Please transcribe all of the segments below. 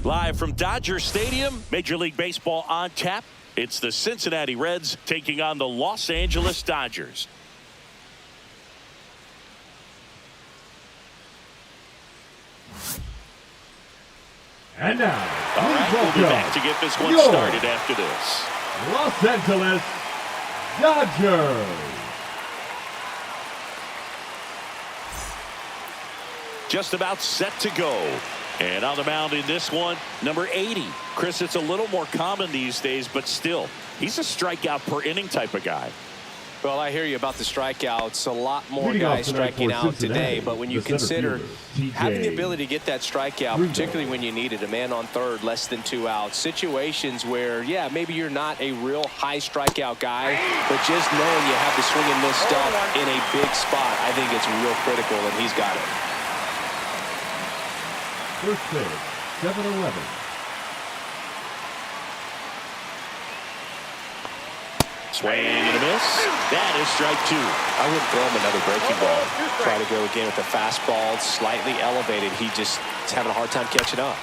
Live from Dodger Stadium, Major League Baseball on tap. It's the Cincinnati Reds taking on the Los Angeles Dodgers. And now, all right, we'll be back to get this one started after this. Los Angeles Dodgers. Just about set to go. And on the mound in this one, number 80. Chris, it's a little more common these days, but still, he's a strikeout per inning type of guy. Well, I hear you about the strikeouts. A lot more guys striking out today, but when you consider having the ability to get that strikeout, particularly when you need it, a man on third, less than 2 outs, situations where, yeah, maybe you're not a real high strikeout guy, but just knowing you have the swing and miss stuff in a big spot, I think it's real critical, and he's got it. First pitch, 7-11. Swing and a miss. That is strike 2. I wouldn't throw him another breaking ball. Try to go again with the fastball, slightly elevated. He just is having a hard time catching up.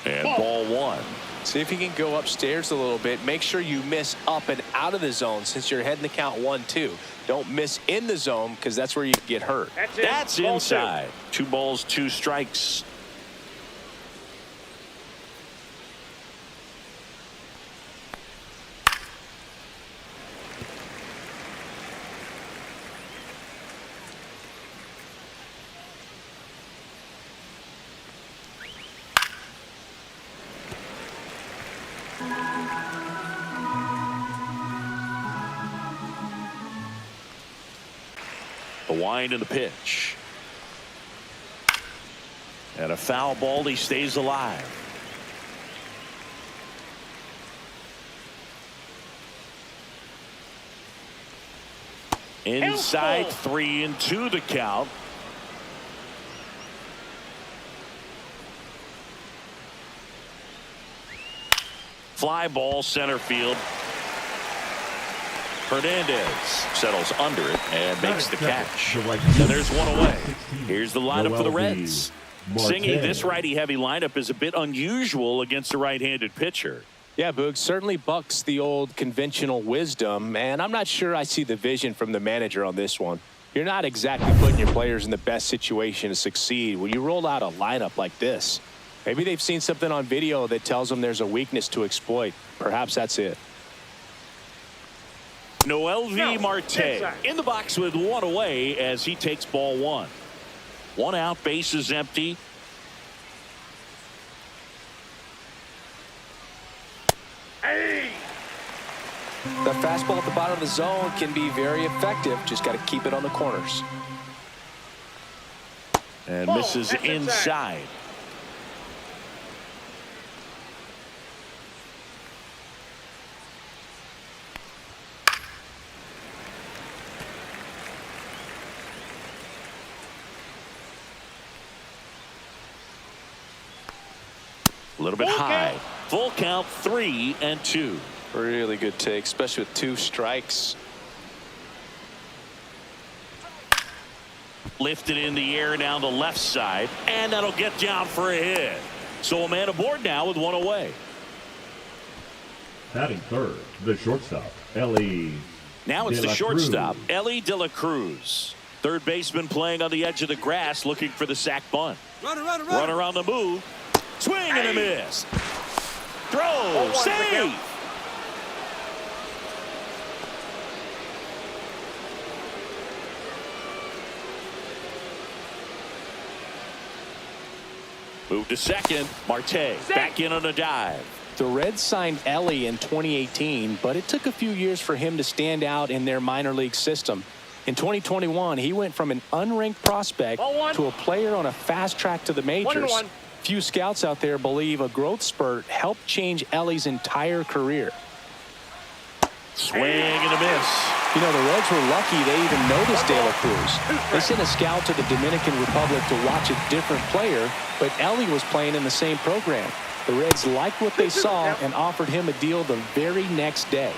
And ball 1. See if he can go upstairs a little bit. Make sure you miss up and out of the zone since you're heading the count 1-2. Don't miss in the zone because that's where you get hurt. That's inside. 2 balls, 2 strikes. The wind and the pitch. And a foul ball. He stays alive. Inside, 3-2 the count. Fly ball, center field. Hernandez settles under it and makes the catch. So there's one away. Here's the lineup for the Reds. Singy, this righty-heavy lineup is a bit unusual against a right-handed pitcher. Yeah, Boog, certainly bucks the old conventional wisdom, and I'm not sure I see the vision from the manager on this one. You're not exactly putting your players in the best situation to succeed when you roll out a lineup like this. Maybe they've seen something on video that tells them there's a weakness to exploit. Perhaps that's it. Mlb Marte in the box with one away as he takes ball 1. 1 out, bases empty. The fastball at the bottom of the zone can be very effective. Just got to keep it on the corners. And misses inside. A little bit high. Full count, 3-2. Really good take, especially with 2 strikes. Lifted in the air down the left side, and that'll get down for a hit. So a man aboard now with 1 away. Batting third, the shortstop, Ellie. Now it's the shortstop, Ellie De La Cruz. Third baseman playing on the edge of the grass, looking for the sac bunt. Runner on the move. Swing and a miss. Throw. Save. Move to second. Marte back in on a dive. The Reds signed Ellie in 2018, but it took a few years for him to stand out in their minor league system. In 2021, he went from an unranked prospect to a player on a fast track to the majors. Few scouts out there believe a growth spurt helped change Ellie's entire career. Swing and a miss. You know, the Reds were lucky they even noticed De La Cruz. They sent a scout to the Dominican Republic to watch a different player, but Ellie was playing in the same program. The Reds liked what they saw and offered him a deal the very next day.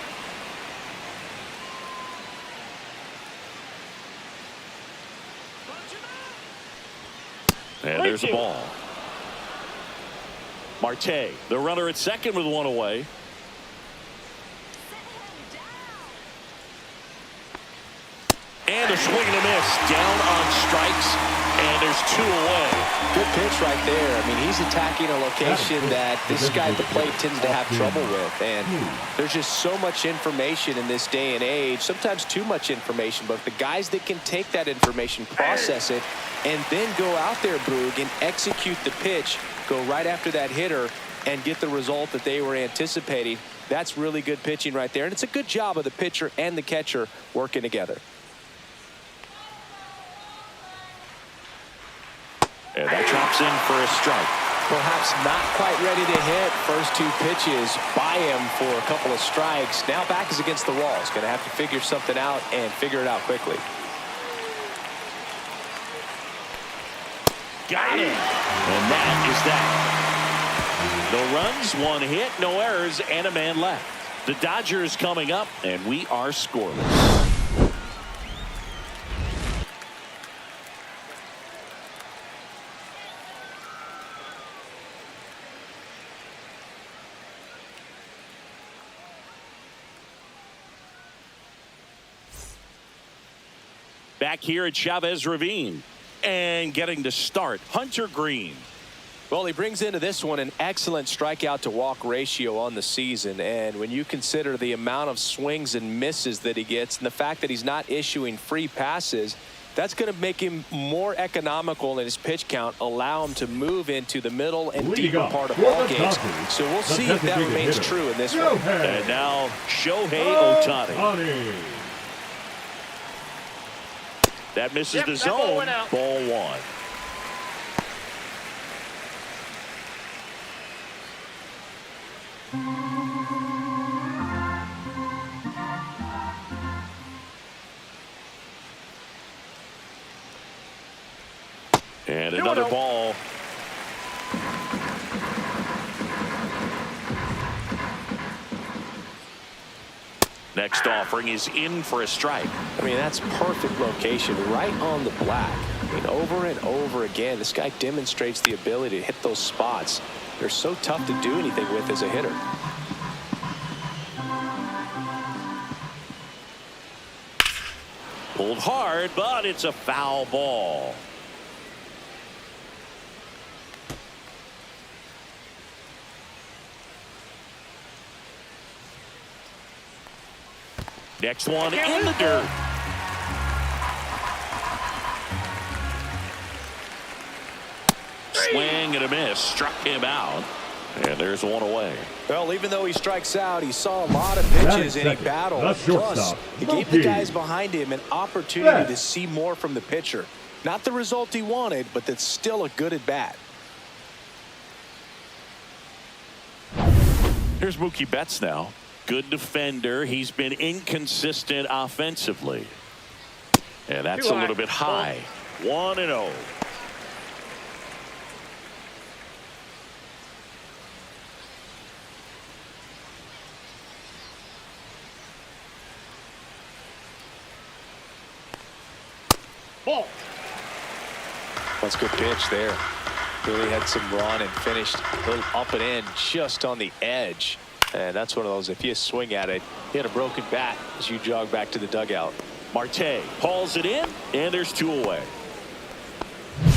And there's a ball. Marte, the runner at second with one away. And a swing and a miss. Down on strikes. And there's 2 away. Good pitch right there. I mean, he's attacking a location that this guy at the plate tends to have trouble with. And there's just so much information in this day and age, sometimes too much information. But the guys that can take that information, process it, and then go out there, Boog, and execute the pitch, go right after that hitter, and get the result that they were anticipating, that's really good pitching right there. And it's a good job of the pitcher and the catcher working together. And that drops in for a strike. Perhaps not quite ready to hit. First 2 pitches by him for a couple of strikes. Now back is against the wall. He's going to have to figure something out and figure it out quickly. Got it. And that is that. No runs, 1 hit, no errors, and a man left. The Dodgers coming up, and we are scoreless. Back here at Chavez Ravine, and getting to start, Hunter Green. Well, he brings into this one an excellent strikeout to walk ratio on the season. And when you consider the amount of swings and misses that he gets and the fact that he's not issuing free passes, that's going to make him more economical in his pitch count, allow him to move into the middle and deeper part of ball games. So we'll see if that remains true in this one. And now Shohei Ohtani. That misses the zone. Ball 1. And another ball. Next offering is in for a strike. I mean, that's perfect location, right on the black. I mean, over and over again, this guy demonstrates the ability to hit those spots. They're so tough to do anything with as a hitter. Pulled hard, but it's a foul ball. Next one in the dirt. Swing and a miss. Struck him out. And there's 1 away. Well, even though he strikes out, he saw a lot of pitches and he battled. Plus, he gave the guys behind him an opportunity to see more from the pitcher. Not the result he wanted, but that's still a good at bat. Here's Mookie Betts now. Good defender. He's been inconsistent offensively. And that's a little bit high. 1-0. Ball. That's a good pitch there. Really had some run and finished a little up and in just on the edge. And that's one of those, if you swing at it, you had a broken bat as you jog back to the dugout. Marte hauls it in, and there's 2 away.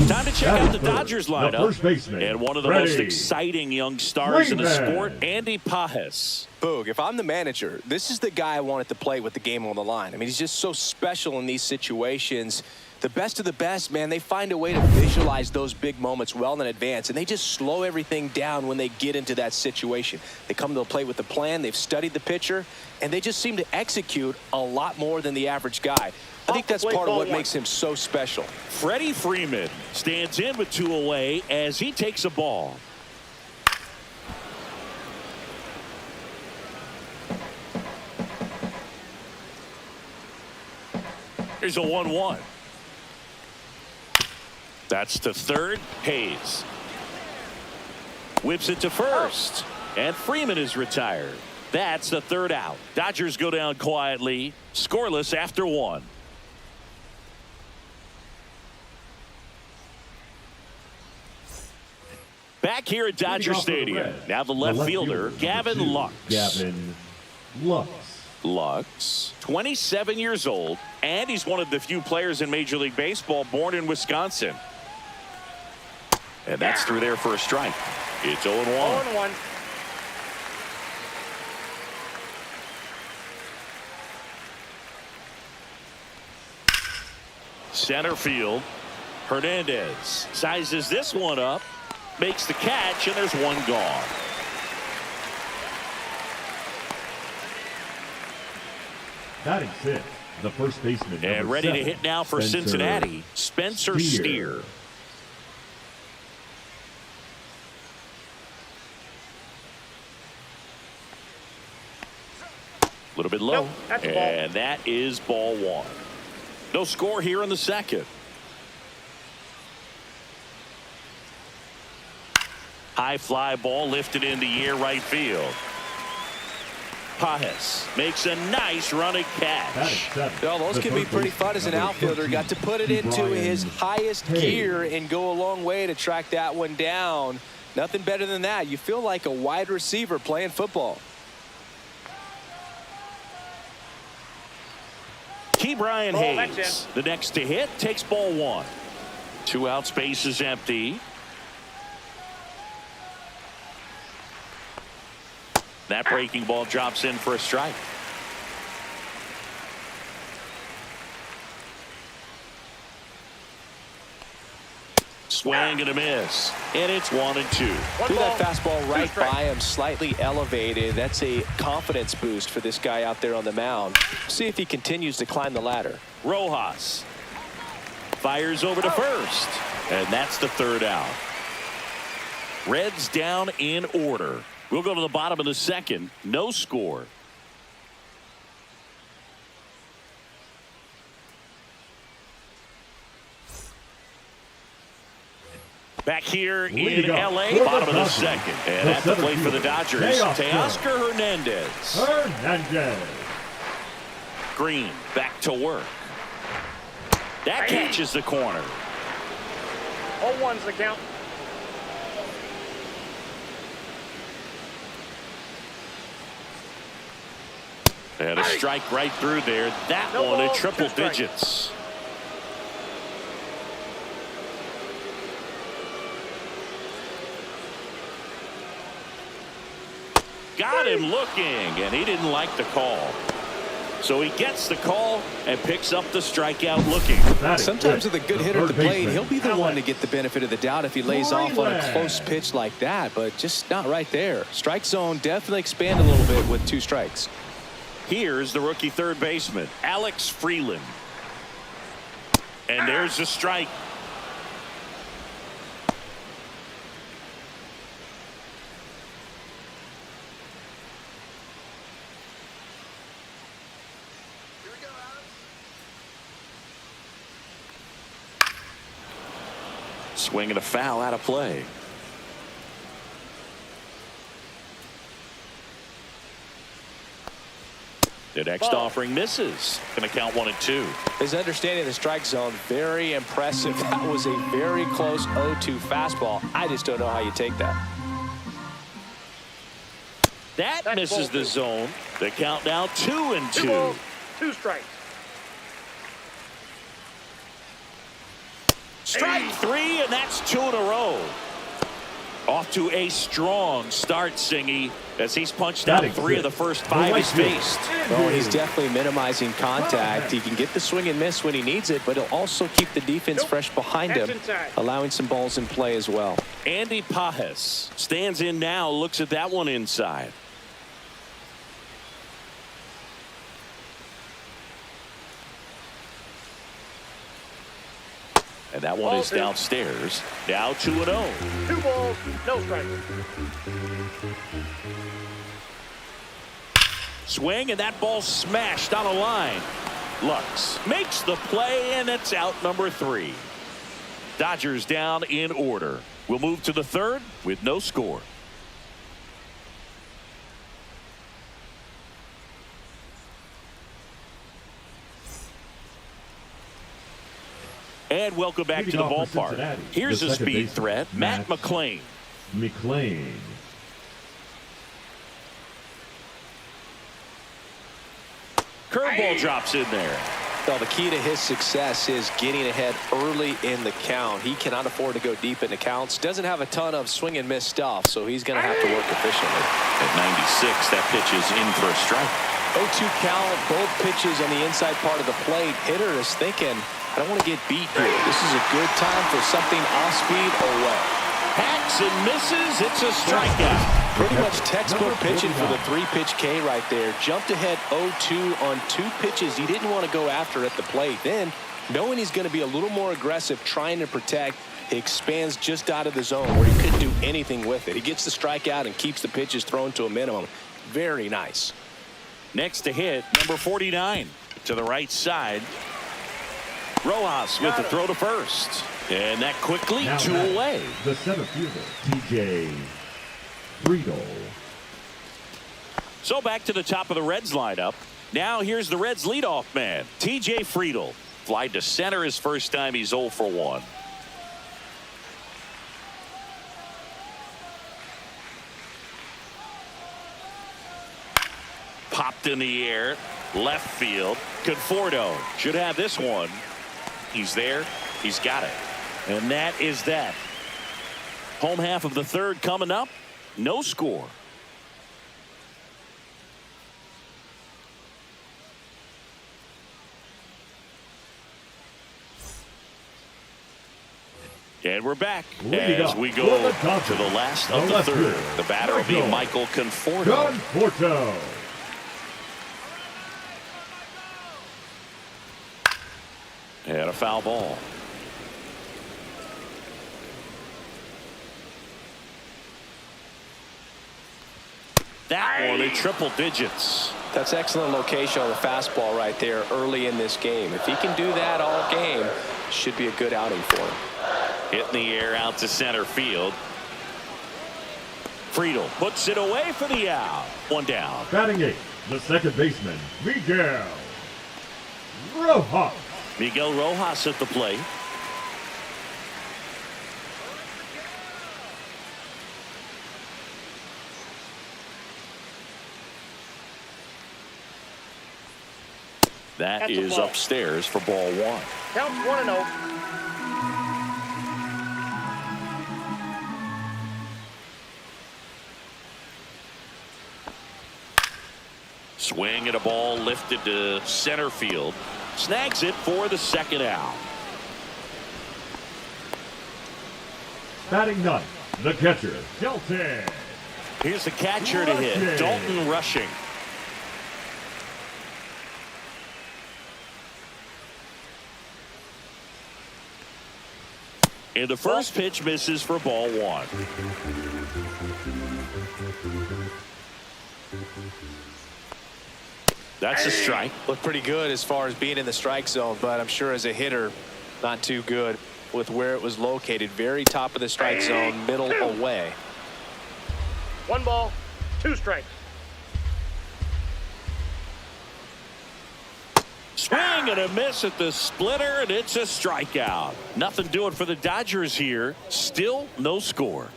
Time to check out the Dodgers lineup. And one of the most exciting young stars in the sport, Andy Pages. Boog, if I'm the manager, this is the guy I want at the plate with the game on the line. I mean, he's just so special in these situations. The best of the best, man, they find a way to visualize those big moments well in advance, and they just slow everything down when they get into that situation. They come to the plate with a plan, they've studied the pitcher, and they just seem to execute a lot more than the average guy. I think that's part of what makes him so special. Freddie Freeman stands in with 2 away as he takes a ball. Here's a 1-1. That's to third. Hayes whips it to first, and Freeman is retired. That's the 3rd out. Dodgers go down quietly, scoreless after 1. Back here at Dodger Stadium. Now the left fielder, Gavin Lux. Gavin Lux. Lux, 27 years old, and he's one of the few players in Major League Baseball born in Wisconsin. And that's through there for a strike. It's 0-1. 0-1. Center field. Hernandez sizes this one up, makes the catch, and there's one gone. Batting sixth, the first baseman. And ready to hit now for Cincinnati, Spencer Steer. A little bit low, and that is ball one. No score here in the second. High fly ball lifted in the air right field. Pajes makes a nice running catch. Well, those can be pretty fun as an outfielder. Got to put it into his highest gear and go a long way to track that one down. Nothing better than that. You feel like a wide receiver playing football. Brian Hayes, the next to hit, takes ball one. 2 out, space is empty. That breaking ball drops in for a strike. Swing and a miss, and it's 1-2. Threw that fastball right by him, slightly elevated. That's a confidence boost for this guy out there on the mound. See if he continues to climb the ladder. Rojas fires over to first, and that's the 3rd out. Reds down in order. We'll go to the bottom of the second. No score. Back here in L.A., bottom of the second. And at the plate for the Dodgers, Teoscar Hernandez. Green back to work. That catches the corner. 0-1's the count. And a strike right through there. That one at triple digits. Got him looking, and he didn't like the call. So he gets the call and picks up the strikeout looking. Sometimes with a good hitter at the plate, he'll be the one to get the benefit of the doubt if he lays off on a close pitch like that, but just not right there. Strike zone definitely expand a little bit with 2 strikes. Here's the rookie third baseman, Alex Freeland. And there's a strike. Swing and a foul out of play. The next offering misses. Going to count 1-2. His understanding of the strike zone, very impressive. That was a very close 0-2 fastball. I just don't know how you take that. That misses the zone. The count now 2-2. 2 strikes. Strike 3, and that's 2 in a row. Off to a strong start, Singy, as he's punched out 3 of the first 5 he's faced. Oh, he's definitely minimizing contact. He can get the swing and miss when he needs it, but he'll also keep the defense fresh behind him, allowing some balls in play as well. Andy Pajes stands in now, looks at that one inside. And that one is downstairs. Now 2-0. 2 balls, no strikes. Swing, and that ball smashed on a line. Lux makes the play, and it's out number 3. Dodgers down in order. We'll move to the 3rd with no score. And welcome back to the ballpark. Here's a speed threat, Matt McClain. McLean. Curveball drops in there. Well, the key to his success is getting ahead early in the count. He cannot afford to go deep into counts. Doesn't have a ton of swing and miss stuff, so he's going to have to work efficiently. At 96, that pitch is in for a strike. 0-2 count, both pitches on the inside part of the plate. Hitter is thinking, I don't want to get beat here. This is a good time for something off speed away. Hacks and misses. It's a strikeout. Pretty much textbook pitching for the 3-pitch K right there. Jumped ahead 0-2 on 2 pitches he didn't want to go after at the plate. Then, knowing he's going to be a little more aggressive, trying to protect, he expands just out of the zone where he couldn't do anything with it. He gets the strikeout and keeps the pitches thrown to a minimum. Very nice. Next to hit, number 49 to the right side. Rojas with the throw to first. And that quickly, Now 2 away. The center fielder, TJ Friedel. So back to the top of the Reds lineup. Now here's the Reds leadoff man, TJ Friedel. Fly to center his first time. He's 0 for 1. Popped in the air, left field. Conforto should have this one. He's there. He's got it. And that is that. Home half of the third coming up. No score. And we're back as we go to the last of the third. The batter will be Michael Conforto. And a foul ball. That one in triple digits. That's excellent location on the fastball right there early in this game. If he can do that all game, should be a good outing for him. Hit in the air out to center field. Friedel puts it away for the out. 1 down. Batting 8, the second baseman, Miguel Rojas. Miguel Rojas at the plate. That is upstairs for ball 1. Counts 1-0. Swing and a ball lifted to center field. Snags it for the second out. Batting 9, the catcher, Dalton. Here's the catcher to hit. Dalton rushing. And the first pitch misses for ball 1. That's a strike. Looked pretty good as far as being in the strike zone, but I'm sure as a hitter, not too good with where it was located. Very top of the strike zone, middle away. 1 ball, 2 strikes. Swing and a miss at the splitter, and it's a strikeout. Nothing doing for the Dodgers here. Still no score.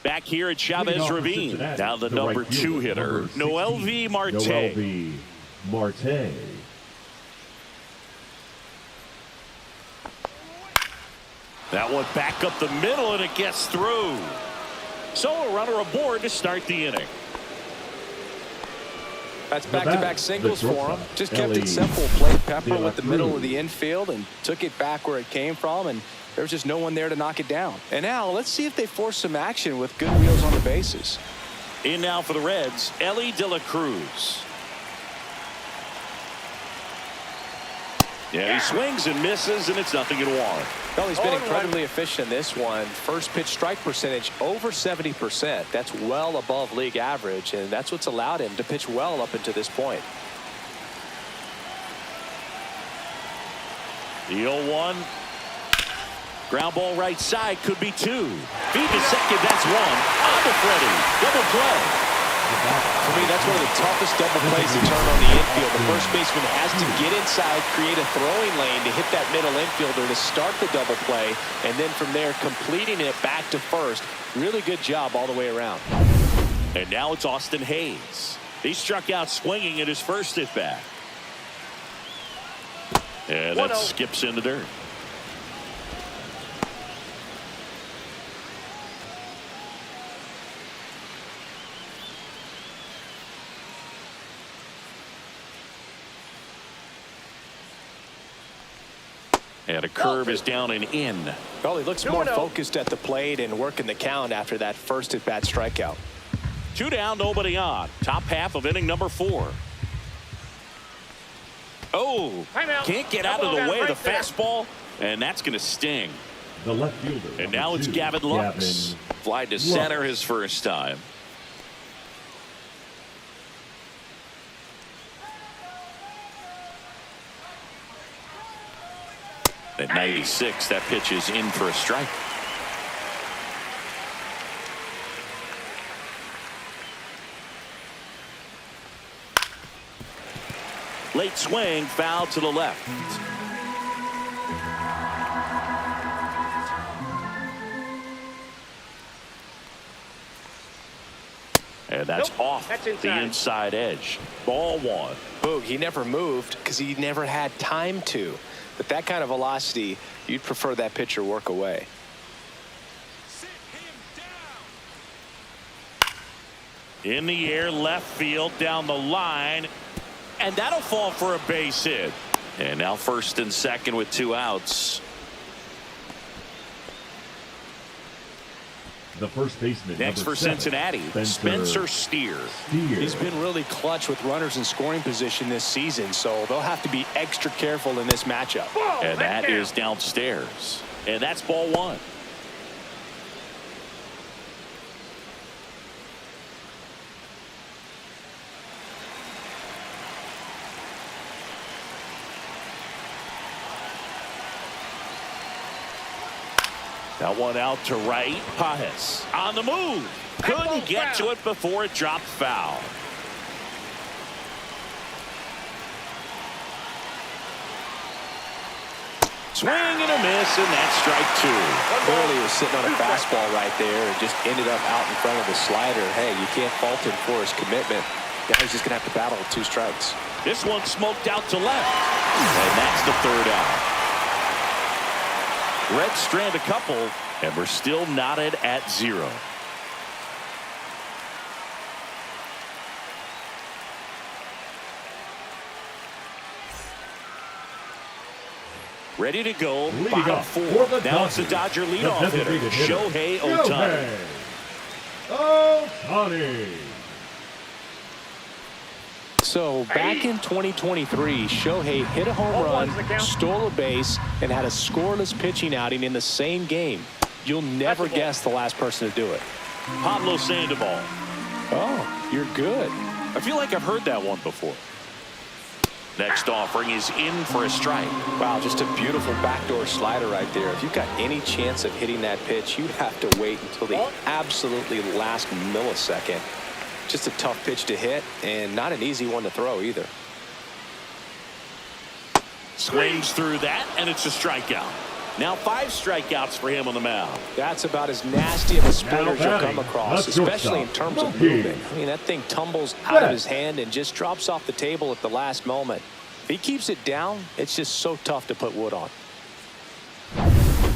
Back here at Chavez Ravine. Now the number 2 hitter, Mlb Marte. That one back up the middle, and it gets through. So a runner aboard to start the inning. That's back-to-back singles for him. Just kept it simple. Played Pepper with the middle of the infield and took it back where it came from, and there was just no one there to knock it down. And now let's see if they force some action with good wheels on the bases. In now for the Reds, Ellie De La Cruz. Yeah, he swings and misses, and it's 0-1. Well, he's been incredibly efficient in this one. First pitch strike percentage over 70%. That's well above league average, and that's what's allowed him to pitch well up until this point. The 0-1. Ground ball right side, could be 2. Feed to second, that's 1. On to Freddie. Double play. For me, that's one of the toughest double plays to turn on the infield. The first baseman has to get inside, create a throwing lane to hit that middle infielder to start the double play, and then from there completing it back to first. Really good job all the way around. And now it's Austin Hayes. He struck out swinging at his first at bat. And that skips in the dirt. And a curve is down and in. Well, he looks more focused at the plate and working the count after that first at-bat strikeout. 2 down, nobody on. Top half of inning number 4. Oh, can't get out of the way of the fastball, and that's going to sting. The left fielder. And now it's Gavin Lux. Fly to center his first time. At 96, that pitch is in for a strike. Late swing, foul to the left. And that's off the inside edge. Ball 1. Boog, he never moved because he never had time to. With that kind of velocity, you'd prefer that pitcher work away. In the air, left field, down the line. And that'll fall for a base hit. And now first and second with 2 outs. The first baseman. Next for Cincinnati, Spencer Steer. He's been really clutch with runners in scoring position this season, so they'll have to be extra careful in this matchup. And that is downstairs. And that's ball 1. That one out to right. Pajes on the move. Couldn't get to it before it dropped foul. Swing and a miss, and that's strike 2. Clearly he was sitting on a fastball right there and just ended up out in front of the slider. Hey, you can't fault him for his commitment. Now he's just going to have to battle with 2 strikes. This one smoked out to left. And that's the 3rd out. Reds strand a couple, and we're still knotted at 0. Ready to go. Bottom 4. Now it's the Dodger leadoff hitter, Shohei Ohtani. Ohtani. So back in 2023, Shohei hit a home run, stole a base, and had a scoreless pitching outing in the same game. You'll never guess the last person to do it. Pablo Sandoval. Oh, you're good. I feel like I've heard that one before. Next offering is in for a strike. Wow, just a beautiful backdoor slider right there. If you've got any chance of hitting that pitch, you have to wait until the absolutely last millisecond. Just a tough pitch to hit, and not an easy one to throw either. Swings through that, and it's a strikeout. Now 5 strikeouts for him on the mound. That's about as nasty of a split as you'll come across, especially in terms of movement. I mean, that thing tumbles out of his hand and just drops off the table at the last moment. If he keeps it down, it's just so tough to put wood on.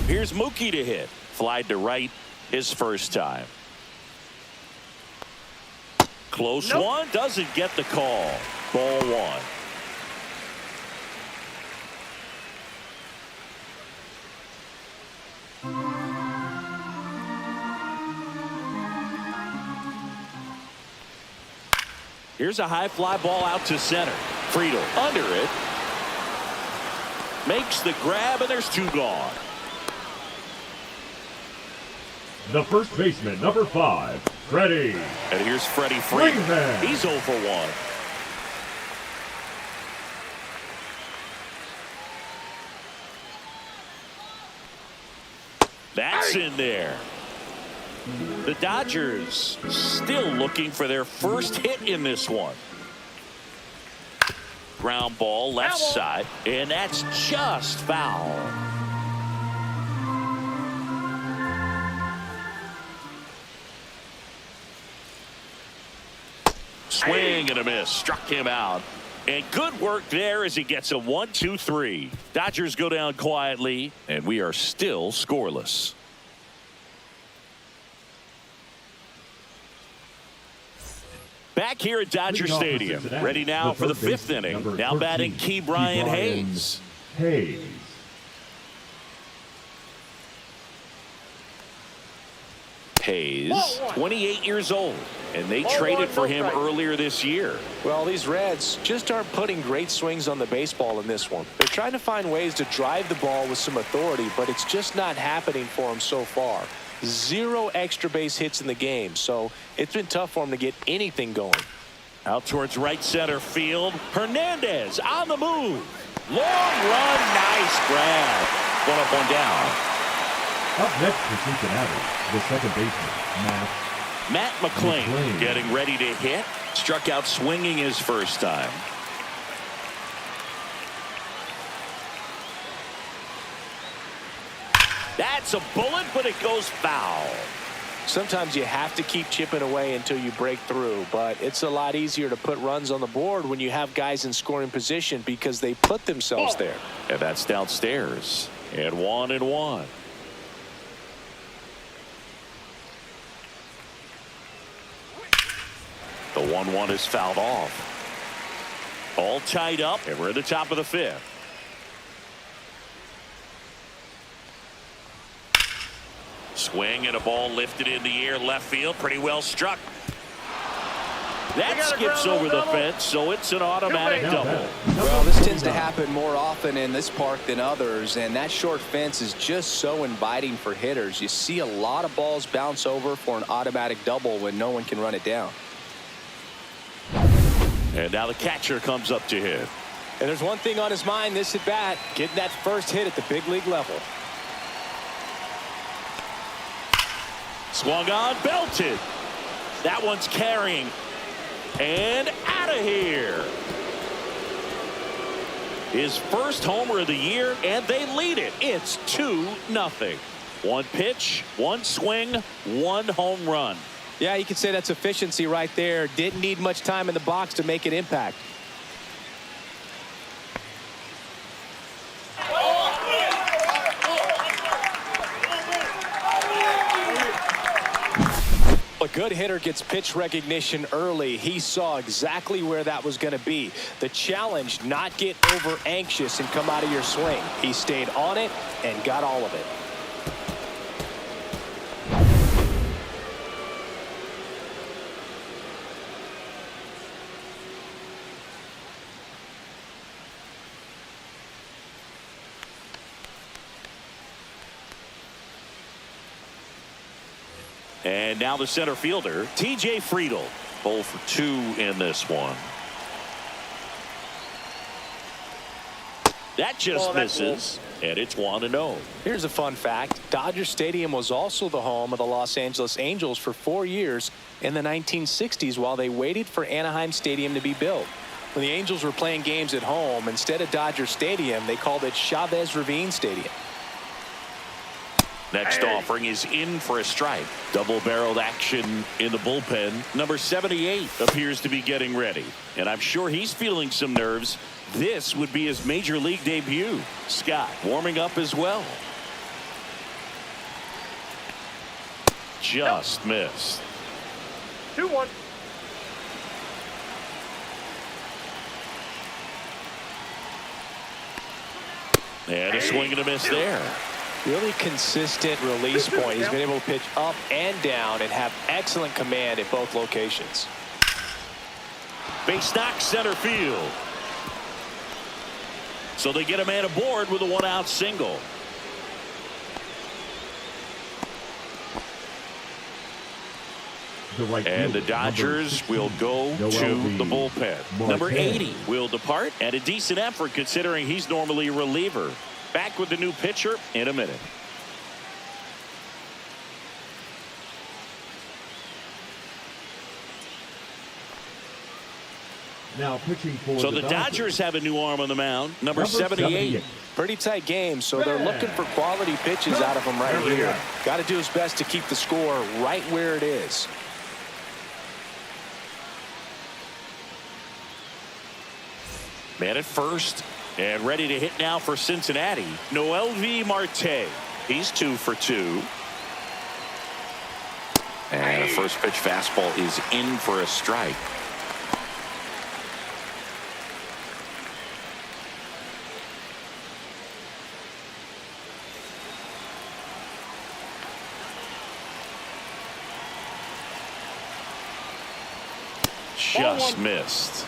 Here's Mookie to hit. Flied to right his first time. Close one, doesn't get the call. Ball 1. Here's a high fly ball out to center. Friedel under it. Makes the grab, and there's 2 gone. The first baseman, number 5, Freddie. And here's Freddie Freeman. He's 0 for 1. That's in there. The Dodgers still looking for their first hit in this one. Ground ball left side, and that's just foul. Swing and a miss. Struck him out. And good work there as he gets a 1-2-3. Dodgers go down quietly, and we are still scoreless. Back here at Dodger Stadium. Ready now for the fifth inning. Now batting Brian Hayes. Hayes, 28 years old, and they traded for him earlier this year. Well, these Reds just aren't putting great swings on the baseball in this one. They're trying to find ways to drive the ball with some authority, but it's just not happening for them so far. 0 extra base hits in the game, so it's been tough for them to get anything going. Out towards right center field. Hernandez on the move. Long run, nice grab. One up, one down. Up next for Cincinnati, the second baseman, Matt McLain getting ready to hit. Struck out swinging his first time. That's a bullet, but it goes foul. Sometimes you have to keep chipping away until you break through, but it's a lot easier to put runs on the board when you have guys in scoring position because they put themselves there. And that's downstairs. And 1-1. The 1-1 is fouled off. All tied up, and we're at the top of the fifth. Swing and a ball lifted in the air left field. Pretty well struck. That skips over the fence, so it's an automatic double. Well, this tends to happen more often in this park than others, and that short fence is just so inviting for hitters. You see a lot of balls bounce over for an automatic double when no one can run it down. And now the catcher comes up to hit. And there's one thing on his mind this at bat, getting that first hit at the big league level. Swung on, belted. That one's carrying. And out of here. His first homer of the year, and they lead it. It's 2-0. One pitch, one swing, one home run. Yeah, you could say that's efficiency right there. Didn't need much time in the box to make an impact. A good hitter gets pitch recognition early. He saw exactly where that was going to be. The challenge, not get over anxious and come out of your swing. He stayed on it and got all of it. And now the center fielder, T.J. Friedl. 0 for 2 in this one. That just misses, and it's 1-0. Here's a fun fact. Dodger Stadium was also the home of the Los Angeles Angels for 4 years in the 1960s while they waited for Anaheim Stadium to be built. When the Angels were playing games at home, instead of Dodger Stadium, they called it Chavez Ravine Stadium. Next offering is in for a strike. Double-barreled action in the bullpen. Number 78 appears to be getting ready. And I'm sure he's feeling some nerves. This would be his major league debut. Scott warming up as well. Just missed. 2-1. And a swing and a miss there. Really consistent release point. He's been able to pitch up and down and have excellent command at both locations. Base knock center field. So they get a man aboard with a 1-out single. And the Dodgers will go to the bullpen. Number 80 will depart, and a decent effort considering he's normally a reliever. Back with the new pitcher in a minute. Now pitching for so the Dodgers have a new arm on the mound, number 78. Pretty tight game, so they're looking for quality pitches out of him right here. Got to do his best to keep the score right where it is. Man at first and ready to hit now for Cincinnati. Mlb Marte. He's 2 for 2. And a first pitch fastball is in for a strike. Just missed.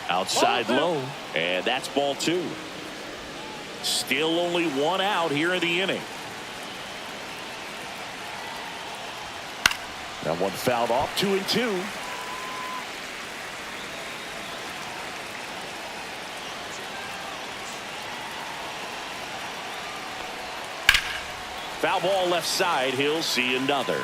Outside low, and that's ball 2. Still only 1 out here in the inning. That one fouled off, 2-2. Foul ball left side. He'll see another.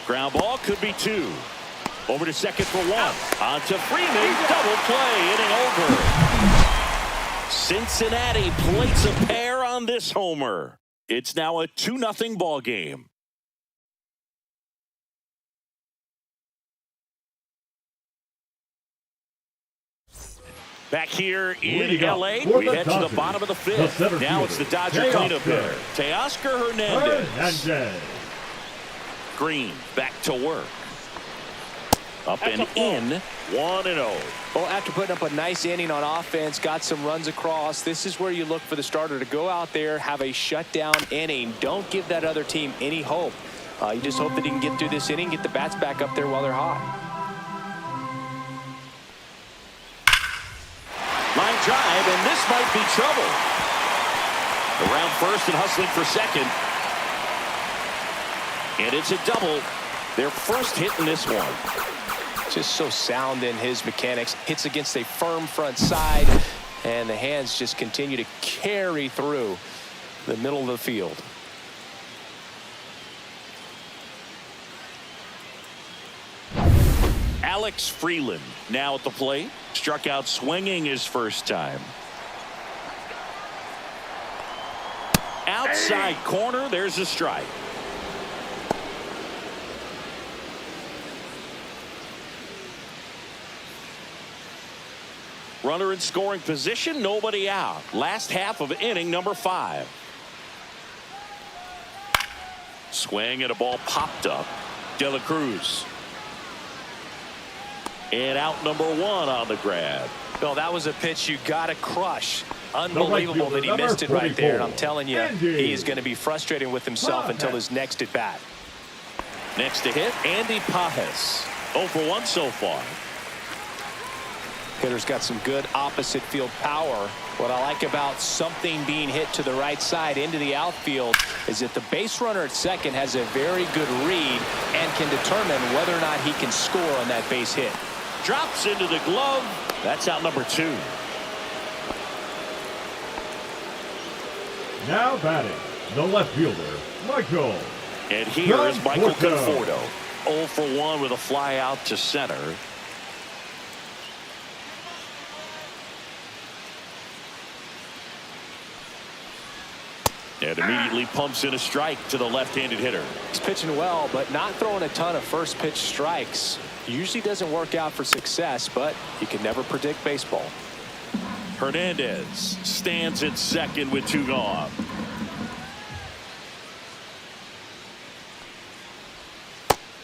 Ground ball could be 2. Over to second for 1. On to Freeman. Double play. Inning over. Cincinnati plates a pair on this homer. It's now a 2-0 ball game. Back here in L.A., we head to the bottom of the 5th. Now it's the Dodger cleanup hitter, Teoscar Hernandez. Green back to work. Up and in, 1-0. Well, after putting up a nice inning on offense, got some runs across, this is where you look for the starter to go out there, have a shutdown inning. Don't give that other team any hope. You just hope that he can get through this inning, get the bats back up there while they're hot. Line drive, and this might be trouble. Around first and hustling for second. And it's a double. Their first hit in this one. Just so sound in his mechanics. Hits against a firm front side, and the hands just continue to carry through the middle of the field. Alex Freeland now at the plate. Struck out swinging his first time. Outside corner, there's a strike. Runner in scoring position, nobody out. Last half of inning number 5. Swing and a ball popped up. De La Cruz. And out number 1 on the grab. Bill, that was a pitch you got to crush. Unbelievable that he missed it right there. And I'm telling you, he is going to be frustrated with himself until his next at bat. Next to hit, Andy Pajes. 0 for 1 so far. Hitter's got some good opposite field power. What I like about something being hit to the right side into the outfield is that the base runner at second has a very good read and can determine whether or not he can score on that base hit. Drops into the glove. That's out number 2. Now batting, the left fielder, Michael. And here is Michael Conforto. 0 for 1 with a fly out to center. And immediately pumps in a strike to the left-handed hitter. He's pitching well, but not throwing a ton of first pitch strikes. Usually doesn't work out for success, but you can never predict baseball. Hernandez stands at second with 2 gone.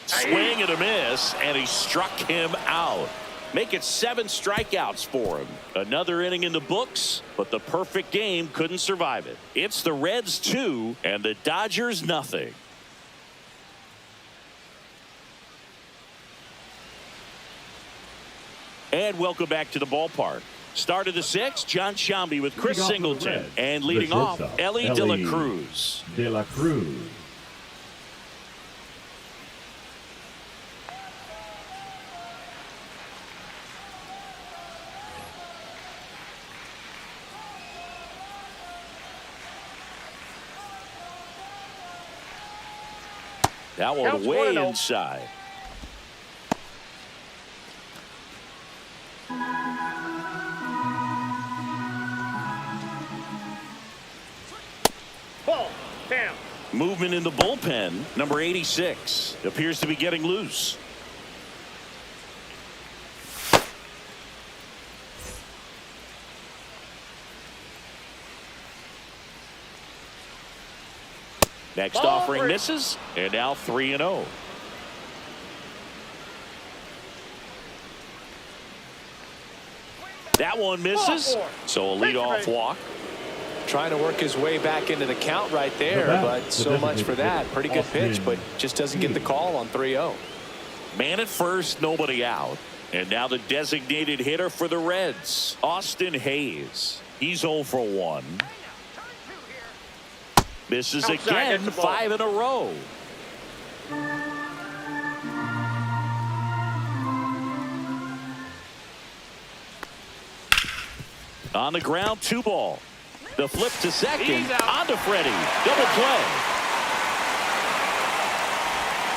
Swing and a miss, and he struck him out. Make it 7 strikeouts for him. Another inning in the books, but the perfect game couldn't survive it. It's the Reds 2 and the Dodgers nothing. And welcome back to the ballpark. Start of the 6th, John Sciambi with Chris Singleton. And leading off, Ellie De La Cruz. De La Cruz. That one Counts way 1-0. inside. Ball. Down. Movement in the bullpen. Number 86 appears to be getting loose. Next Ball offering 3. misses, and now 3-0. That one misses, Ball 4. so a leadoff walk. Trying to work his way back into the count right there, but so much for that. Pretty good pitch, but just doesn't get the call on 3-0. Man at first, nobody out. And now the designated hitter for the Reds, Austin Hayes. He's 0 for 1. Misses Outside, again, gets the ball. 5 in a row. On the ground, 2 ball. The flip to second, He's out. on to Freddie. Double play.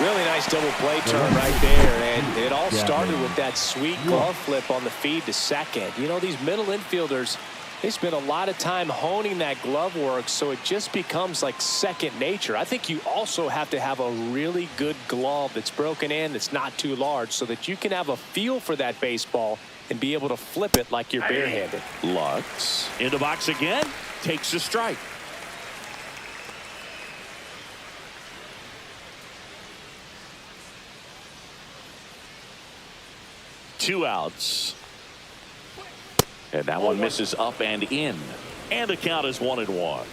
Really nice double play turn right there, and it all started with that sweet glove flip on the feed to second. You know, these middle infielders, they spend a lot of time honing that glove work, so it just becomes like second nature. I think you also have to have a really good glove that's broken in, that's not too large, so that you can have a feel for that baseball and be able to flip it like you're barehanded. Lux in the box again, takes a strike. Two outs. And that one misses up and in. And the count is 1-1.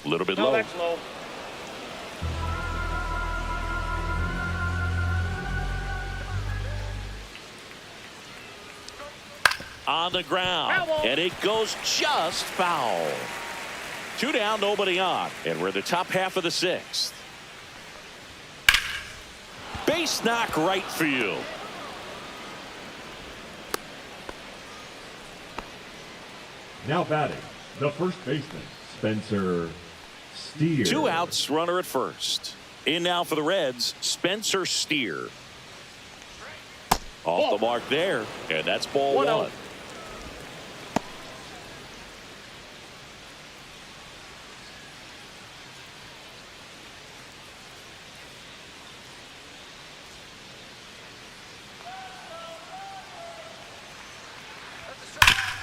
A little bit No, low. that's low. On the ground. Foul. And it goes just foul. 2 down, nobody on. And we're in the top half of the 6th. Base knock right field. Now batting, the first baseman, Spencer Steer. 2 outs, runner at first. In now for the Reds, Spencer Steer. Off the mark there, and that's ball 1.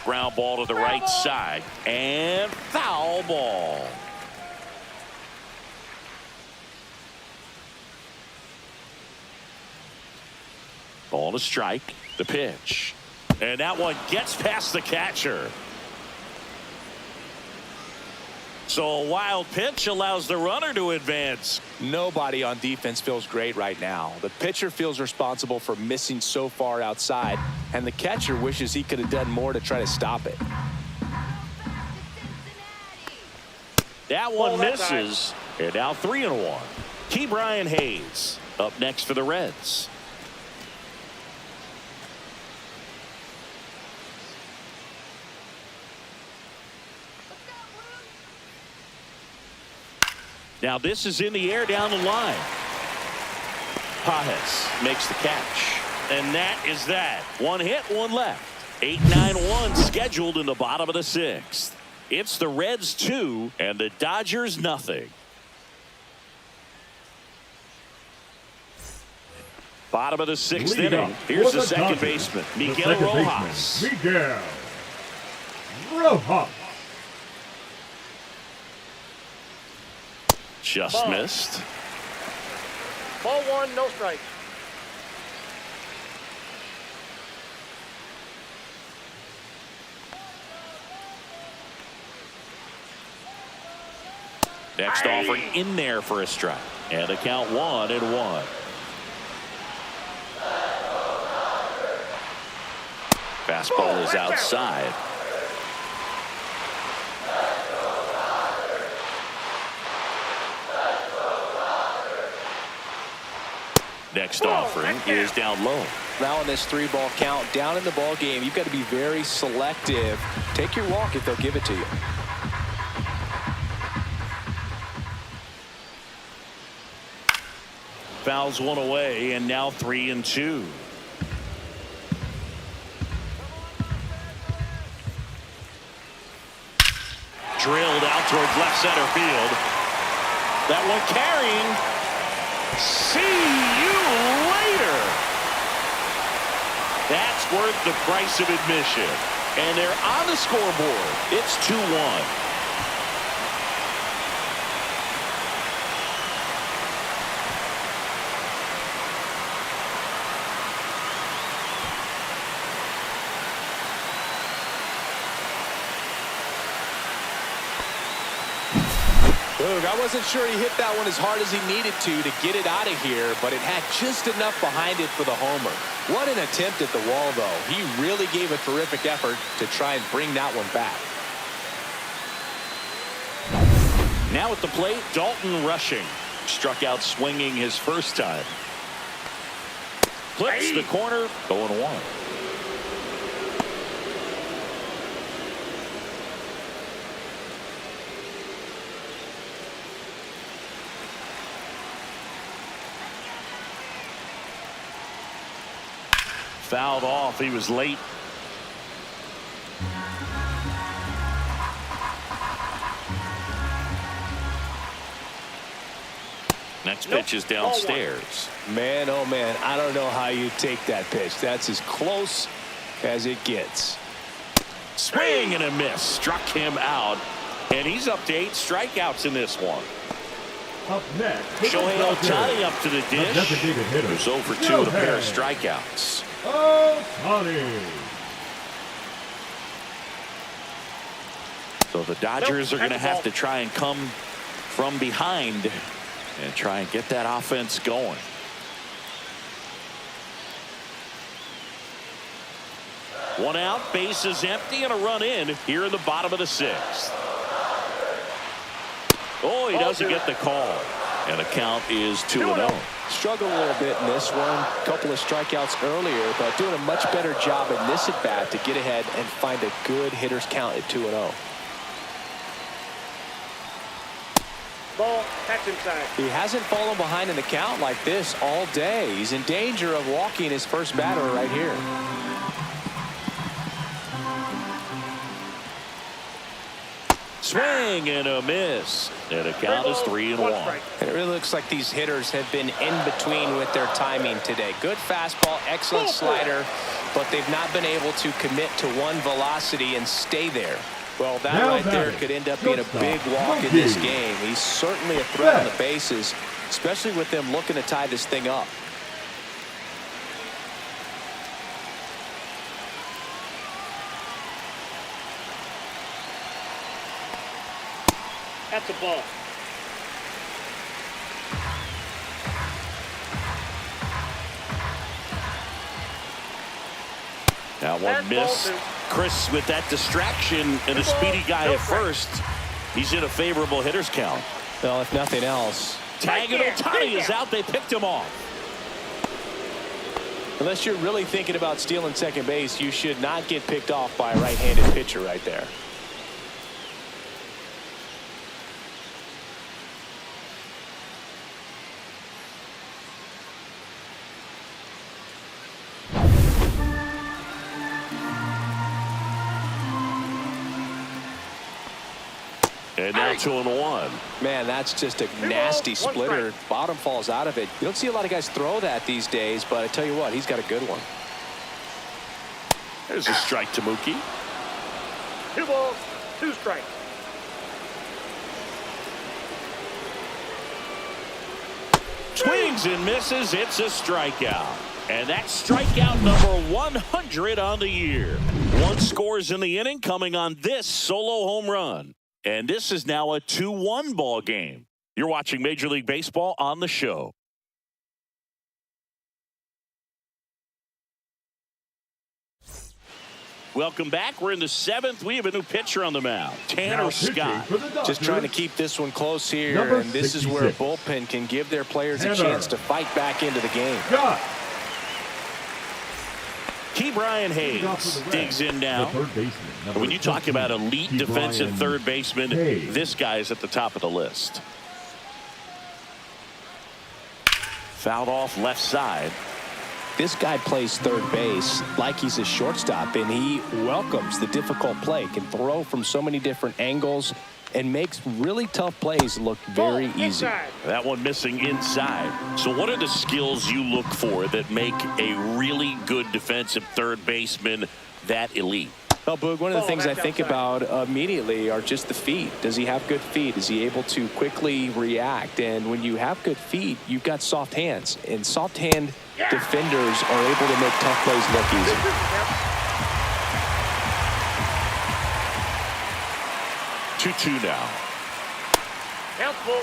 Ground ball to the right side, and foul ball. Ball to strike, the pitch. And that one gets past the catcher. So a wild pitch allows the runner to advance. Nobody on defense feels great right now. The pitcher feels responsible for missing so far outside, and the catcher wishes he could have done more to try to stop it. That one misses, and now 3-1. Key Brian Hayes up next for the Reds. Now this is in the air down the line. Pajes makes the catch. And that is that. 1 hit, 1 left. 8-9-1 scheduled in the bottom of the 6th. It's the Reds 2 and the Dodgers nothing. Bottom of the 6th inning. Here's the second baseman, Miguel Rojas. Miguel Rojas. Just missed. Ball 1, no strikes. Next offering in there for a strike. And the count 1-1. Fastball is outside. Next offering is down low. Now in this 3-ball count, down in the ball game, you've got to be very selective. Take your walk if they'll give it to you. Fouls one away, and now 3-2. Drilled out towards left center field. That one carrying. See you later. That's worth the price of admission. And they're on the scoreboard. It's 2-1. I wasn't sure he hit that one as hard as he needed to get it out of here, but it had just enough behind it for the homer. What an attempt at the wall, though. He really gave a terrific effort to try and bring that one back. Now at the plate, Dalton Rushing. Struck out swinging his first time. Flips the corner, 0-1. Fouled off. He was late. Next pitch is downstairs. Man, oh man, I don't know how you take that pitch. That's as close as it gets. Swing and a miss. Struck him out. And he's up to 8 strikeouts in this one. Up next, Shohei Ohtani up to the dish. There's over 2 and a pair of strikeouts. Ohtani. So the Dodgers are going to have to try and come from behind and try and get that offense going. One out, bases empty, and a run in here in the bottom of the 6th. Oh, he doesn't get the call. And the count is 2-0. Struggled a little bit in this one. A couple of strikeouts earlier, but doing a much better job in this at bat to get ahead and find a good hitter's count at 2-0. Ball, catch inside. He hasn't fallen behind in the count like this all day. He's in danger of walking his first batter right here. Swing and a miss. And the count is 3-1. And it really looks like these hitters have been in between with their timing today. Good fastball, excellent slider, but they've not been able to commit to one velocity and stay there. Well, that right there could end up being a big walk in this game. He's certainly a threat on the bases, especially with them looking to tie this thing up. That's a ball. Now one miss. Chris with that distraction and a speedy guy at first. He's in a favorable hitter's count. Well, if nothing else. Tagging Ohtani is out. They picked him off. Unless you're really thinking about stealing second base, you should not get picked off by a right-handed pitcher right there. And now 2-1. Man, that's just a nasty splitter. Bottom falls out of it. You don't see a lot of guys throw that these days, but I tell you what, he's got a good one. There's a strike to Mookie. 2 balls, 2 strikes. Swings and misses. It's a strikeout. And that's strikeout number 100 on the year. 1 scores in the inning coming on this solo home run. And this is now a 2-1 ball game. You're watching Major League Baseball on the show. Welcome back. We're in the 7th. We have a new pitcher on the mound, Tanner Scott. Just trying to keep this one close here, and this is where a bullpen can give their players a chance to fight back into the game. Key Brian Hayes digs in now. When you talk about elite defensive third baseman, this guy is at the top of the list. Fouled off left side. This guy plays third base like he's a shortstop, and he welcomes the difficult play, can throw from so many different angles, and makes really tough plays look very easy. That one missing inside. So what are the skills you look for that make a really good defensive third baseman that elite? Well, Boog, one of the things I think about immediately are just the feet. Does he have good feet? Is he able to quickly react? And when you have good feet, you've got soft hands. And soft hand defenders are able to make tough plays look easy. Two now. Helpful.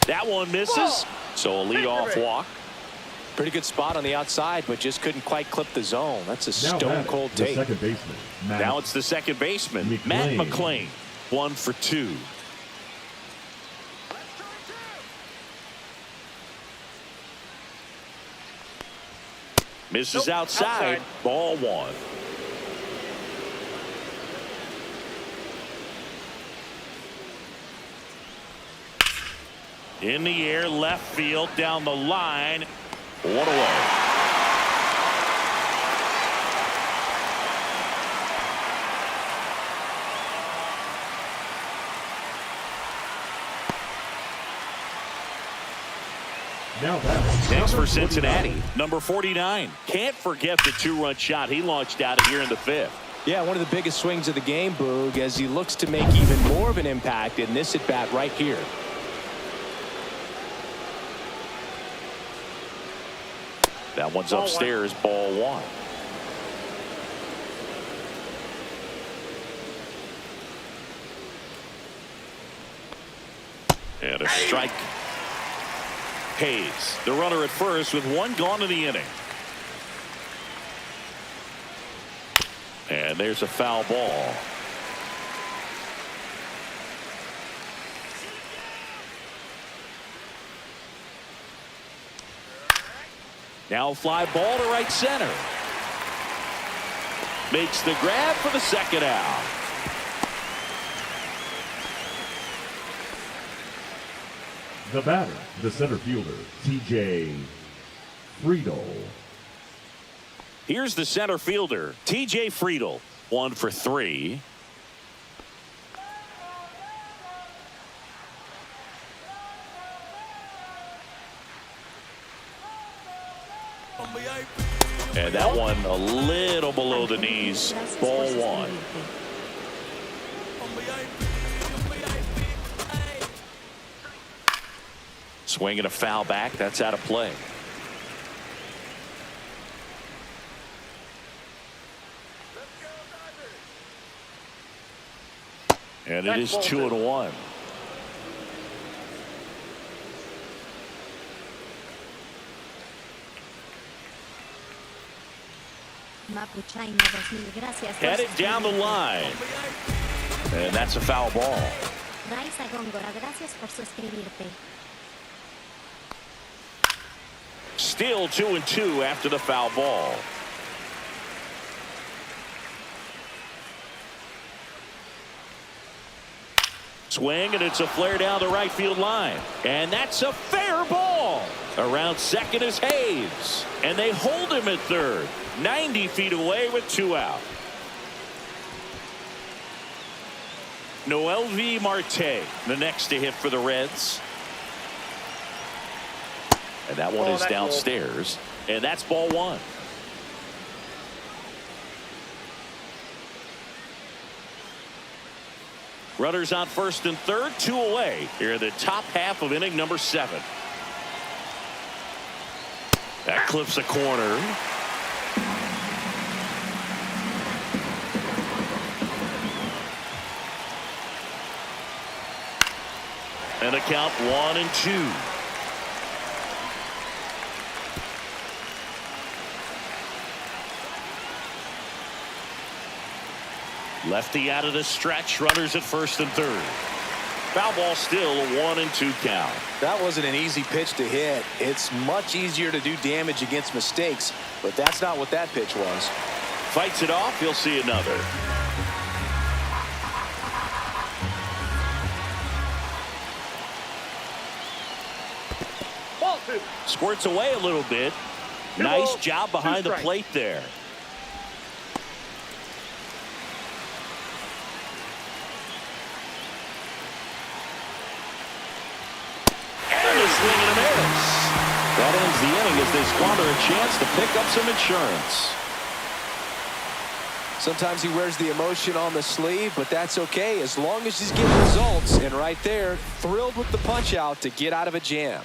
That one misses. So a leadoff walk. Pretty good spot on the outside, but just couldn't quite clip the zone. That's a stone-cold take. Second baseman, Now it's the second baseman, Matt McLean. 1 for 2. Misses outside. Ball 1. In the air, left field, down the line. One away. Now that Next for Cincinnati, number 49. Can't forget the 2-run shot he launched out of here in the 5th. Yeah, one of the biggest swings of the game, Boog, as he looks to make even more of an impact in this at-bat right here. That one's upstairs, ball 1. And a strike. Hayes, the runner at first with 1 gone in the inning. And there's a foul ball. Now fly ball to right center. Makes the grab for the second out. the batter, the center fielder, TJ Friedel. Here's the center fielder, TJ Friedel. 1 for 3. And that one a little below the knees. Ball 1. Swinging a foul back. That's out of play. And it is 2-1. Headed down the line. And that's a foul ball. Still 2-2 after the foul ball. Swing, and it's a flare down the right field line. And that's a fair ball. Around second is Hayes. And they hold him at third. 90 feet away with 2 out. Mlb Marte, the next to hit for the Reds. And that one is downstairs. And that's ball 1. Runners on first and third, 2 away here in the top half of inning number 7. That clips a corner. And the count 1-2. Lefty out of the stretch. Runners at first and third. Foul ball still, a 1-2 count. That wasn't an easy pitch to hit. It's much easier to do damage against mistakes, but that's not what that pitch was. Fights it off. He'll see another. squirts away a little bit. Nice job behind the plate there. And a swing and a miss. That ends the inning as they squander a chance to pick up some insurance. Sometimes he wears the emotion on the sleeve, but that's okay as long as he's getting results. And right there, thrilled with the punch out to get out of a jam.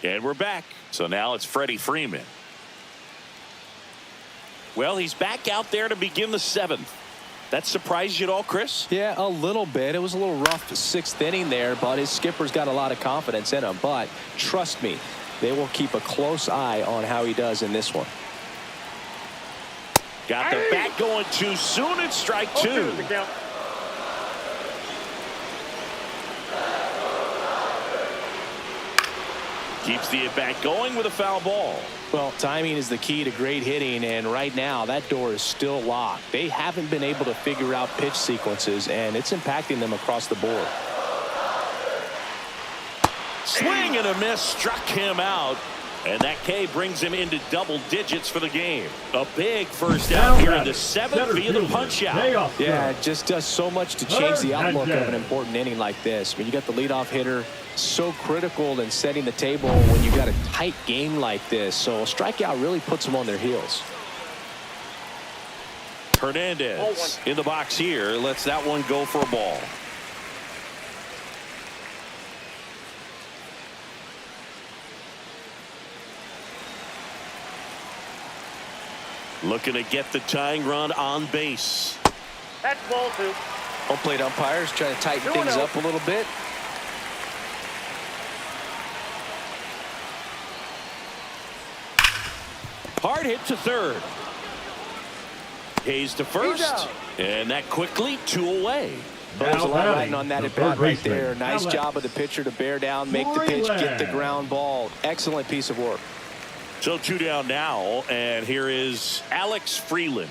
And we're back. So now it's Freddie Freeman. Well, he's back out there to begin the 7th. That surprised you at all, Chris? Yeah, a little bit. It was a little rough 6th inning there, but his skipper's got a lot of confidence in him. But trust me, they will keep a close eye on how he does in this one. Got the bat going too soon. It's strike 2. Keeps the at-bat going with a foul ball. Well, timing is the key to great hitting, and right now that door is still locked. They haven't been able to figure out pitch sequences, and it's impacting them across the board. Swing and a miss, struck him out. And that K brings him into double digits for the game. A big first out here in the 7th via the punch out. Yeah, it just does so much to change the outlook of an important inning like this. When you got the leadoff hitter, so critical in setting the table when you got a tight game like this. So a strikeout really puts them on their heels. Hernandez in the box here lets that one go for a ball. Looking to get the tying run on base. That's ball 2. Home plate umpires trying to tighten things up a little bit. Hard hit to third. Hayes to first. And that quickly 2 away. There's a lot riding on that at bat right there. Nice job of the pitcher to bear down, make the pitch, get the ground ball. Excellent piece of work. So 2 down now, and here is Alex Freeland.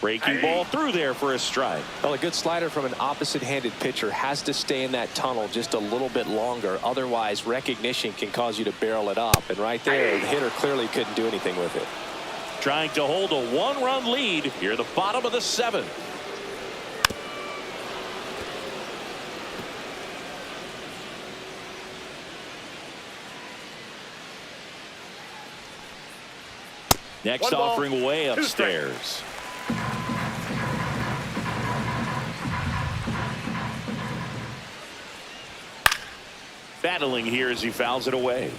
Breaking ball through there for a strike. Well, a good slider from an opposite-handed pitcher has to stay in that tunnel just a little bit longer. Otherwise, recognition can cause you to barrel it up. And right there, the hitter clearly couldn't do anything with it. Trying to hold a 1-run lead here at the bottom of the 7th. Next offering away upstairs. Battling here as he fouls it away.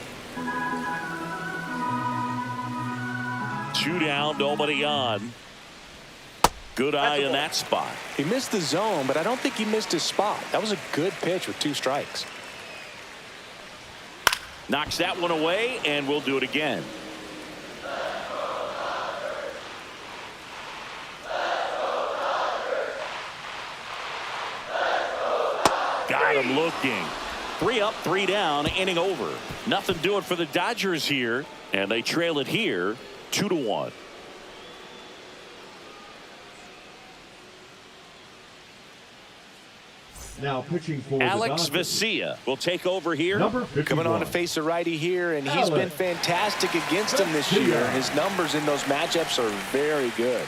2 down, nobody on. Good eye in that spot. He missed the zone, but I don't think he missed his spot. That was a good pitch with 2 strikes. Knocks that one away, and we'll do it again. Got him looking. 3 up, 3 down, inning over. Nothing doing for the Dodgers here, and they trail it here 2-1. Now pitching for Alex Vesia will take over here. Coming on to face a righty here, and he's been fantastic against him this year. His numbers in those matchups are very good.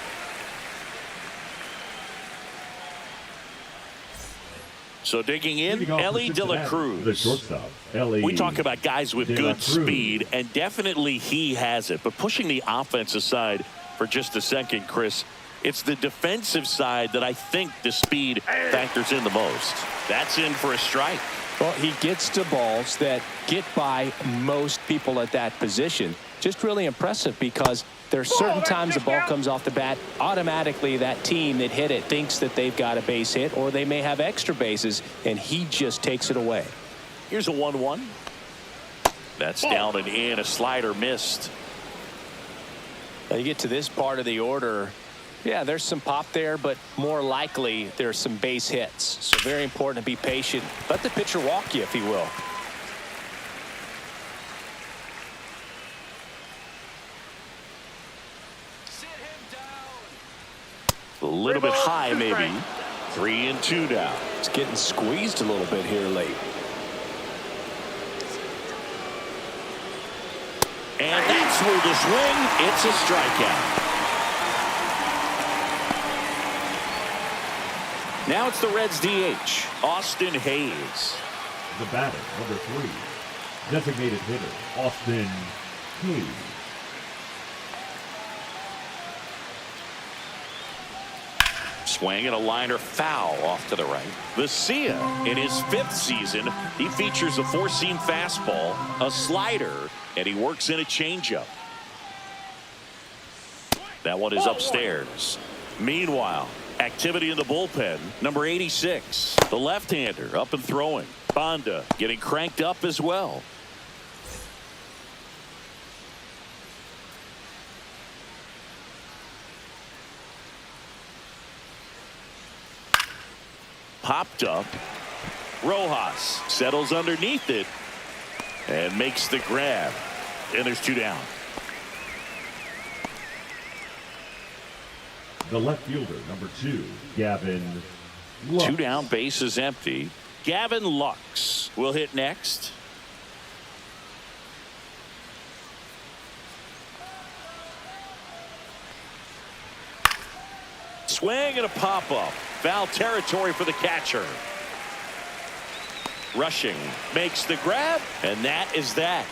So digging in, Mlb The Show. We talk about guys with good speed, and definitely he has it. But pushing the offensive side for just a second, Chris, it's the defensive side that I think the speed factors in the most. That's in for a strike. Well, he gets to balls that get by most people at that position. Just really impressive because there's certain times the ball comes off the bat, automatically that team that hit it thinks that they've got a base hit, or they may have extra bases, and he just takes it away. Here's a 1-1. That's down and in. A slider missed. Now you get to this part of the order. Yeah, there's some pop there, but more likely there's some base hits. So very important to be patient. Let the pitcher walk you, if he will. A little bit high, maybe. 3-2 now. It's getting squeezed a little bit here late. And that's where the swing. It's a strikeout. Now it's the Reds DH, Austin Hayes. The batter, number 3, designated hitter, Austin Hayes. Swing and a liner foul off to the right. Vesia, in his 5th season, he features a 4-seam fastball, a slider, and he works in a changeup. That one is upstairs. Meanwhile, activity in the bullpen. Number 86, the left-hander, up and throwing. Banda getting cranked up as well. Popped up. Rojas settles underneath it and makes the grab. And there's 2 down. The left fielder, number 2, Gavin Lux. 2 down, base is empty. Gavin Lux will hit next. Swing and a pop-up. Foul territory for the catcher. Rushing makes the grab, and that is that.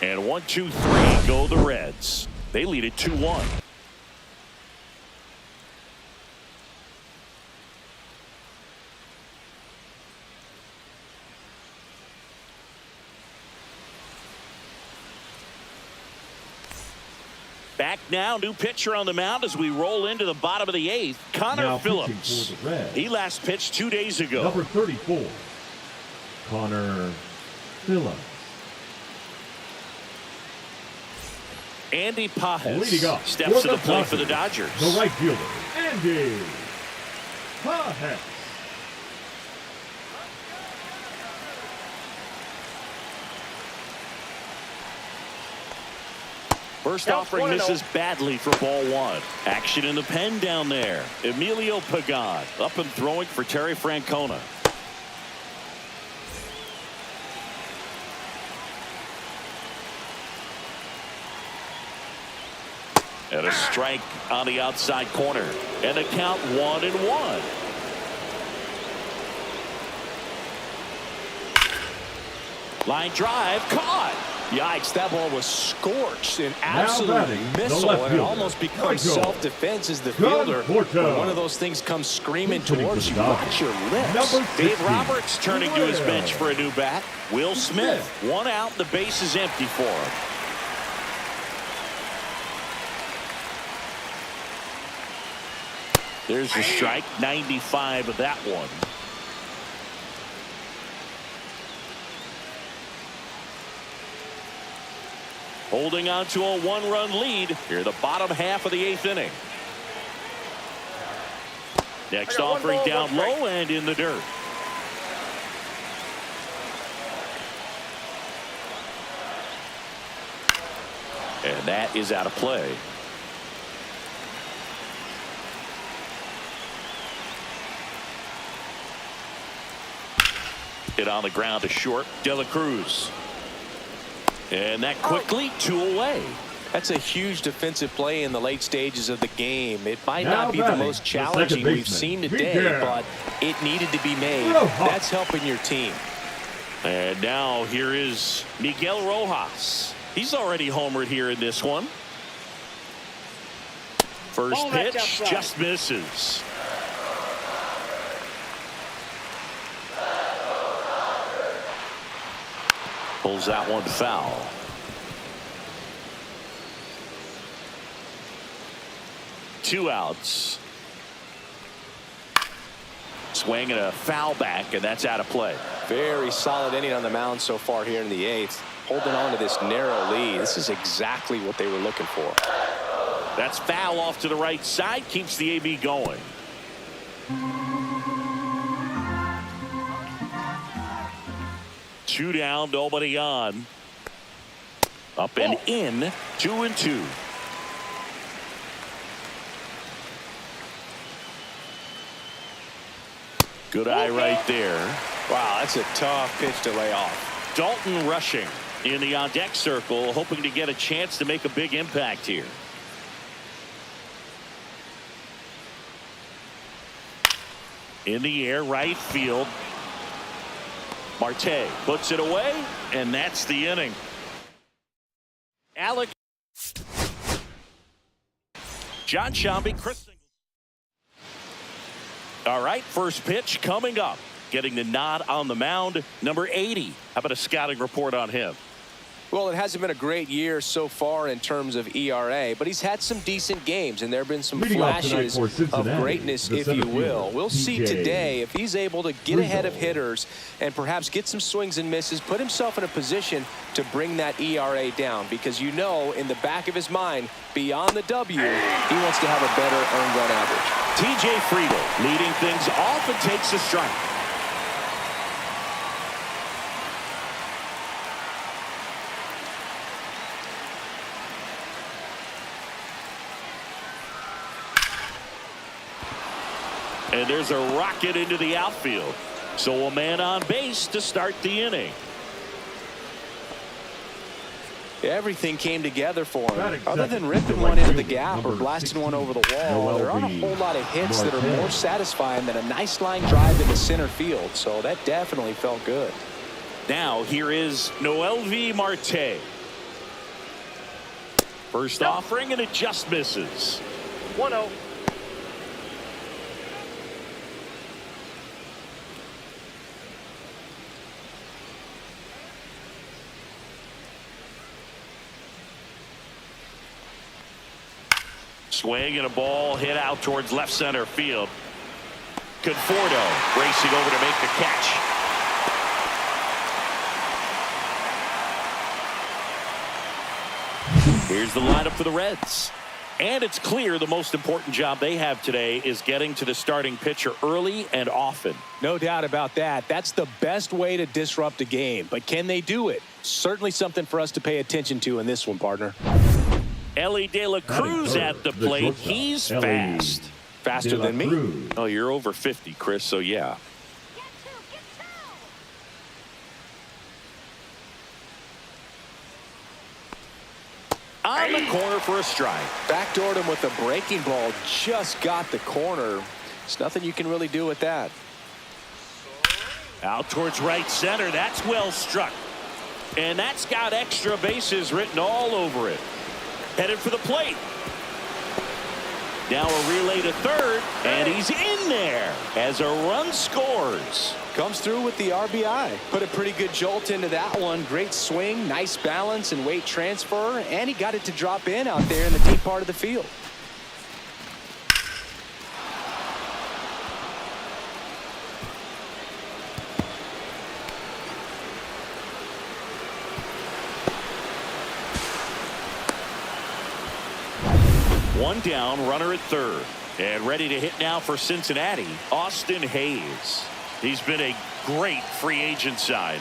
And 1-2-3 go the Reds. They lead it 2-1. Back now, new pitcher on the mound as we roll into the bottom of the 8th. Connor Now Phillips. pitching for the Reds. He last pitched 2 days ago. Number 34, Connor Phillips. Andy Pajes Leading up steps to for the plate for the Dodgers, Dodgers. the right fielder, Andy Pajes. First offering misses badly for ball 1. Action in the pen down there. Emilio Pagan up and throwing for Terry Francona. And a strike on the outside corner. And a count 1-1. Line drive caught. Yikes, that ball was scorched, an absolute missile, and it almost becomes self-defense as the fielder. When one of those things comes screaming towards you, watch your lips. Dave Roberts turning to his bench for a new bat. Will Smith, 1 out, the base is empty for him. There's the strike, 95 of that one. Holding on to a 1-run lead here, the bottom half of the 8th inning. Next offering down low and in the dirt. And that is out of play. Hit on the ground to short. De La Cruz. And that quickly 2 away. That's a huge defensive play in the late stages of the game. It might not be the most challenging we've seen today, but it needed to be made. That's helping your team. And now here is Miguel Rojas. He's already homered here in this one. First pitch just misses. Pulls that one foul. Two outs. Swing and a foul back, and that's out of play. Very solid inning on the mound so far here in the 8th. Holding on to this narrow lead. This is exactly what they were looking for. That's foul off to the right side. Keeps the AB going. Two down, nobody on. Up and in, 2-2. Good eye right there. Wow, that's a tough pitch to lay off. Dalton rushing in the on-deck circle, hoping to get a chance to make a big impact here. In the air, right field. Marte puts it away, and that's the inning. Alec. John Shambi, Chris. All right, first pitch coming up. Getting the nod on the mound, number 80. How about a scouting report on him? Well, it hasn't been a great year so far in terms of ERA, but he's had some decent games, and there have been some flashes of greatness, if you will. We'll see today if he's able to get ahead of hitters and perhaps get some swings and misses, put himself in a position to bring that ERA down, because you know in the back of his mind, beyond the W, he wants to have a better earned run average. TJ Friedel leading things off and takes a strike. And there's a rocket into the outfield. So a man on base to start the inning. Everything came together for him. Other than ripping one into the gap or blasting one over the wall, there aren't a whole lot of hits that are more satisfying than a nice line drive into center field. So that definitely felt good. Now here is Mlb Marte. First offering, and it just misses. 1-0. Swing and a ball hit out towards left center field. Conforto racing over to make the catch. Here's the lineup for the Reds. And it's clear the most important job they have today is getting to the starting pitcher early and often. No doubt about that. That's the best way to disrupt a game. But can they do it? Certainly something for us to pay attention to in this one, partner. Ellie De La Cruz at the plate. He's fast. Faster than me. Oh, you're over 50, Chris, so yeah. On the corner for a strike. Backdoored him with a breaking ball. Just got the corner. There's nothing you can really do with that. Out towards right center. That's well struck. And that's got extra bases written all over it. Headed for the plate. Now a relay to third, and he's in there as a run scores. Comes through with the RBI. Put a pretty good jolt into that one. Great swing, nice balance and weight transfer, and he got it to drop in out there in the deep part of the field. One down, runner at third. And ready to hit now for Cincinnati, Austin Hayes. He's been a great free agent sign.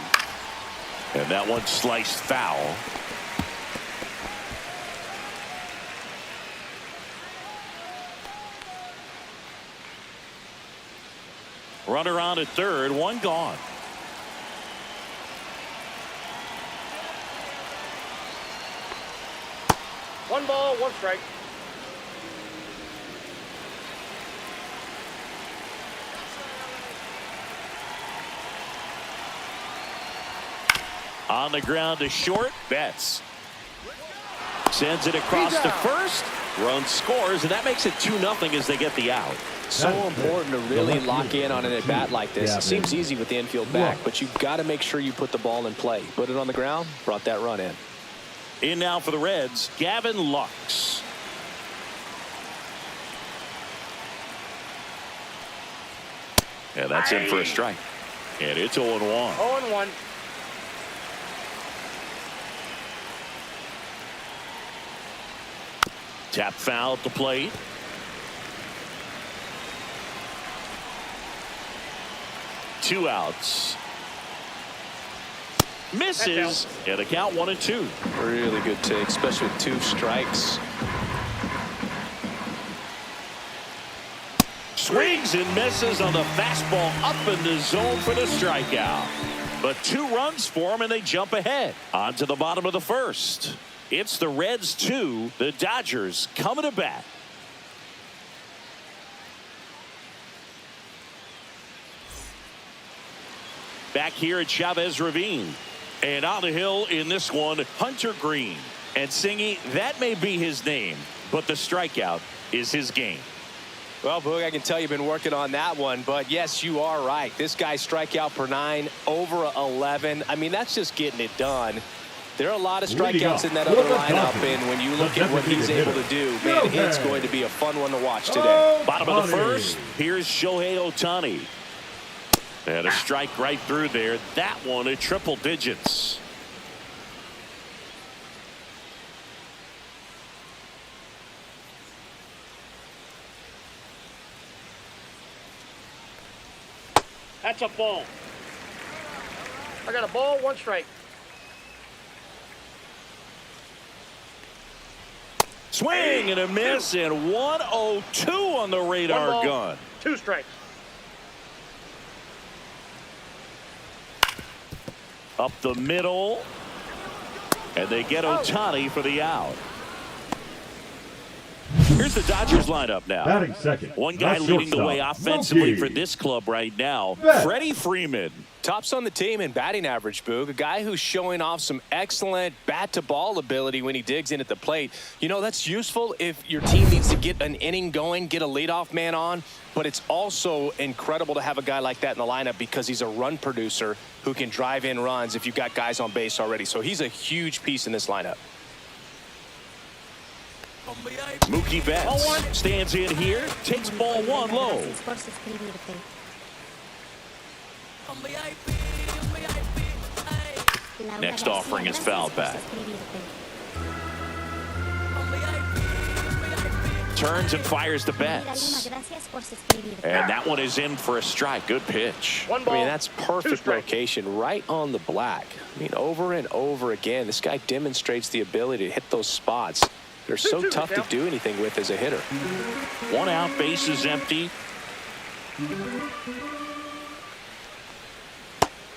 And that one sliced foul. Runner on at third, one gone. One ball, one strike. On the ground to short. Betts sends it across to first. Run scores, and that makes it 2-0 as they get the out. So important to really lock in on an at bat like this. It seems easy with the infield back, but you've got to make sure you put the ball in play. Put it on the ground, brought that run in. In now for the Reds, Gavin Lux. And that's in for a strike. And it's 0-1. 0-1. Tap foul at the plate. Two outs. Misses. And a count 1-2. Really good take, especially with 2 strikes. Swings and misses on the fastball up in the zone for the strikeout. But 2 runs for him, and they jump ahead. On to the bottom of the first. It's the Reds 2, the Dodgers coming to bat. Back here at Chavez Ravine. And on the hill in this one, Hunter Green. And Singy, that may be his name, but the strikeout is his game. Well, Boog, I can tell you've been working on that one, but yes, you are right. This guy's strikeout per 9, over 11. I mean, that's just getting it done. There are a lot of strikeouts in that other lineup, and when you look at what he's able to do, man, it's going to be a fun one to watch today. Bottom of the first, here's Shohei Ohtani. And a strike right through there. That one at triple digits. That's a ball. I got a ball, 1 strike. Swing and a miss, and 102 on the radar 1 ball, gun. 2 strikes. Up the middle. And they get Ohtani for the out. Here's the Dodgers lineup now. Batting second. One guy leading the way offensively for this club right now, Freddie Freeman. Tops on the team in batting average, Boog. A guy who's showing off some excellent bat-to-ball ability when he digs in at the plate. You know, that's useful if your team needs to get an inning going, get a leadoff man on. But it's also incredible to have a guy like that in the lineup because he's a run producer who can drive in runs if you've got guys on base already. So he's a huge piece in this lineup. Mookie Betts stands in here, takes ball 1 low. Next offering is fouled back. Turns and fires to Betts. And that one is in for a strike. Good pitch. I mean, that's perfect location right on the black. I mean, over and over again, this guy demonstrates the ability to hit those spots. They're so tough to do anything with as a hitter. 1 out, base is empty.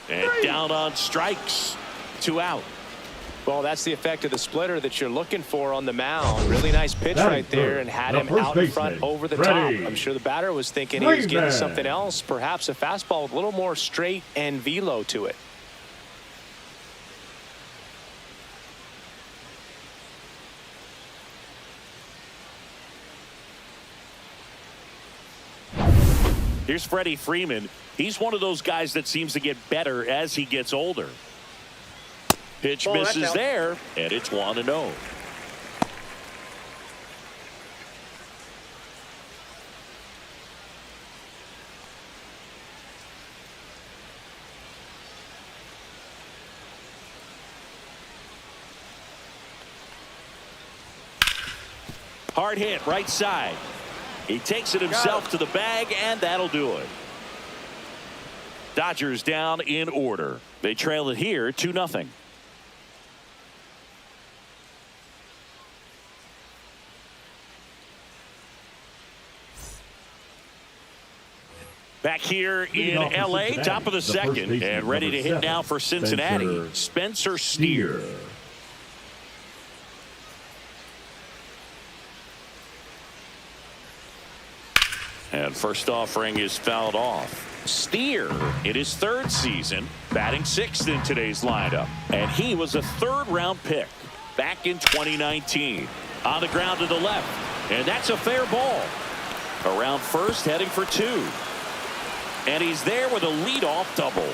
And down on strikes. 2 out. Well, that's the effect of the splitter that you're looking for on the mound. Really nice pitch right there and had him out in front over the top. I'm sure the batter was thinking he was getting something else, perhaps a fastball with a little more straight and velo to it. Here's Freddie Freeman. He's one of those guys that seems to get better as he gets older. Pitch misses there, and it's 1-0. Hard hit, right side. He takes it himself to the bag, and that'll do it. Dodgers down in order. They trail it here 2-0. Back here in L.A., top of the second, and ready to hit now for Cincinnati, Spencer Steer. And first offering is fouled off. Steer in his 3rd season, batting 6th in today's lineup. And he was a 3rd-round pick back in 2019. On the ground to the left, and that's a fair ball. Around first, heading for 2. And he's there with a leadoff double.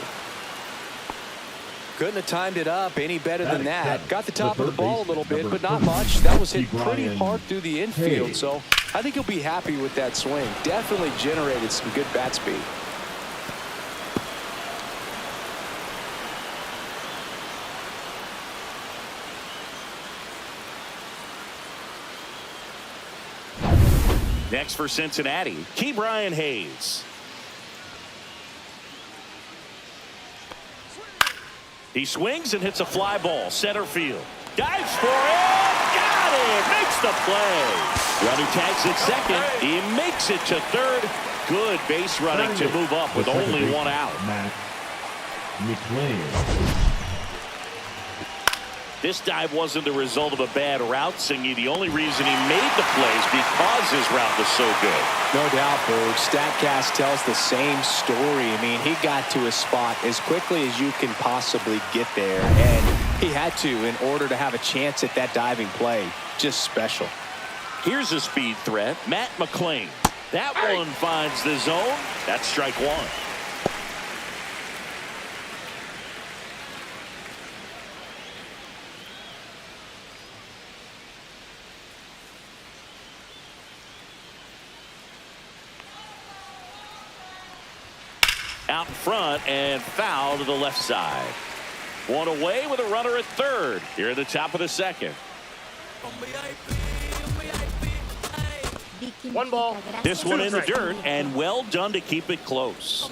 Couldn't have timed it up any better than that. Got the top of the ball a little bit, but not much. That was hit pretty hard through the infield, so I think he'll be happy with that swing. Definitely generated some good bat speed. Next for Cincinnati, Ke'Bryan Hayes. He swings and hits a fly ball, center field. Dives for it, got swing, makes the play. Runner tags at second. He makes it to third. Good base running to move up with only one out. This dive wasn't the result of a bad route, Singy. The only reason he made the play is because his route was so good. No doubt, Berg. StatCast tells the same story. I mean, he got to his spot as quickly as you can possibly get there, and he had to in order to have a chance at that diving play. Just special. Here's a speed threat, Matt McClain. That one finds the zone. That's strike one. Out in front and foul to the left side. One away with a runner at third here at the top of the second. One ball. This one in the dirt, and well done to keep it close.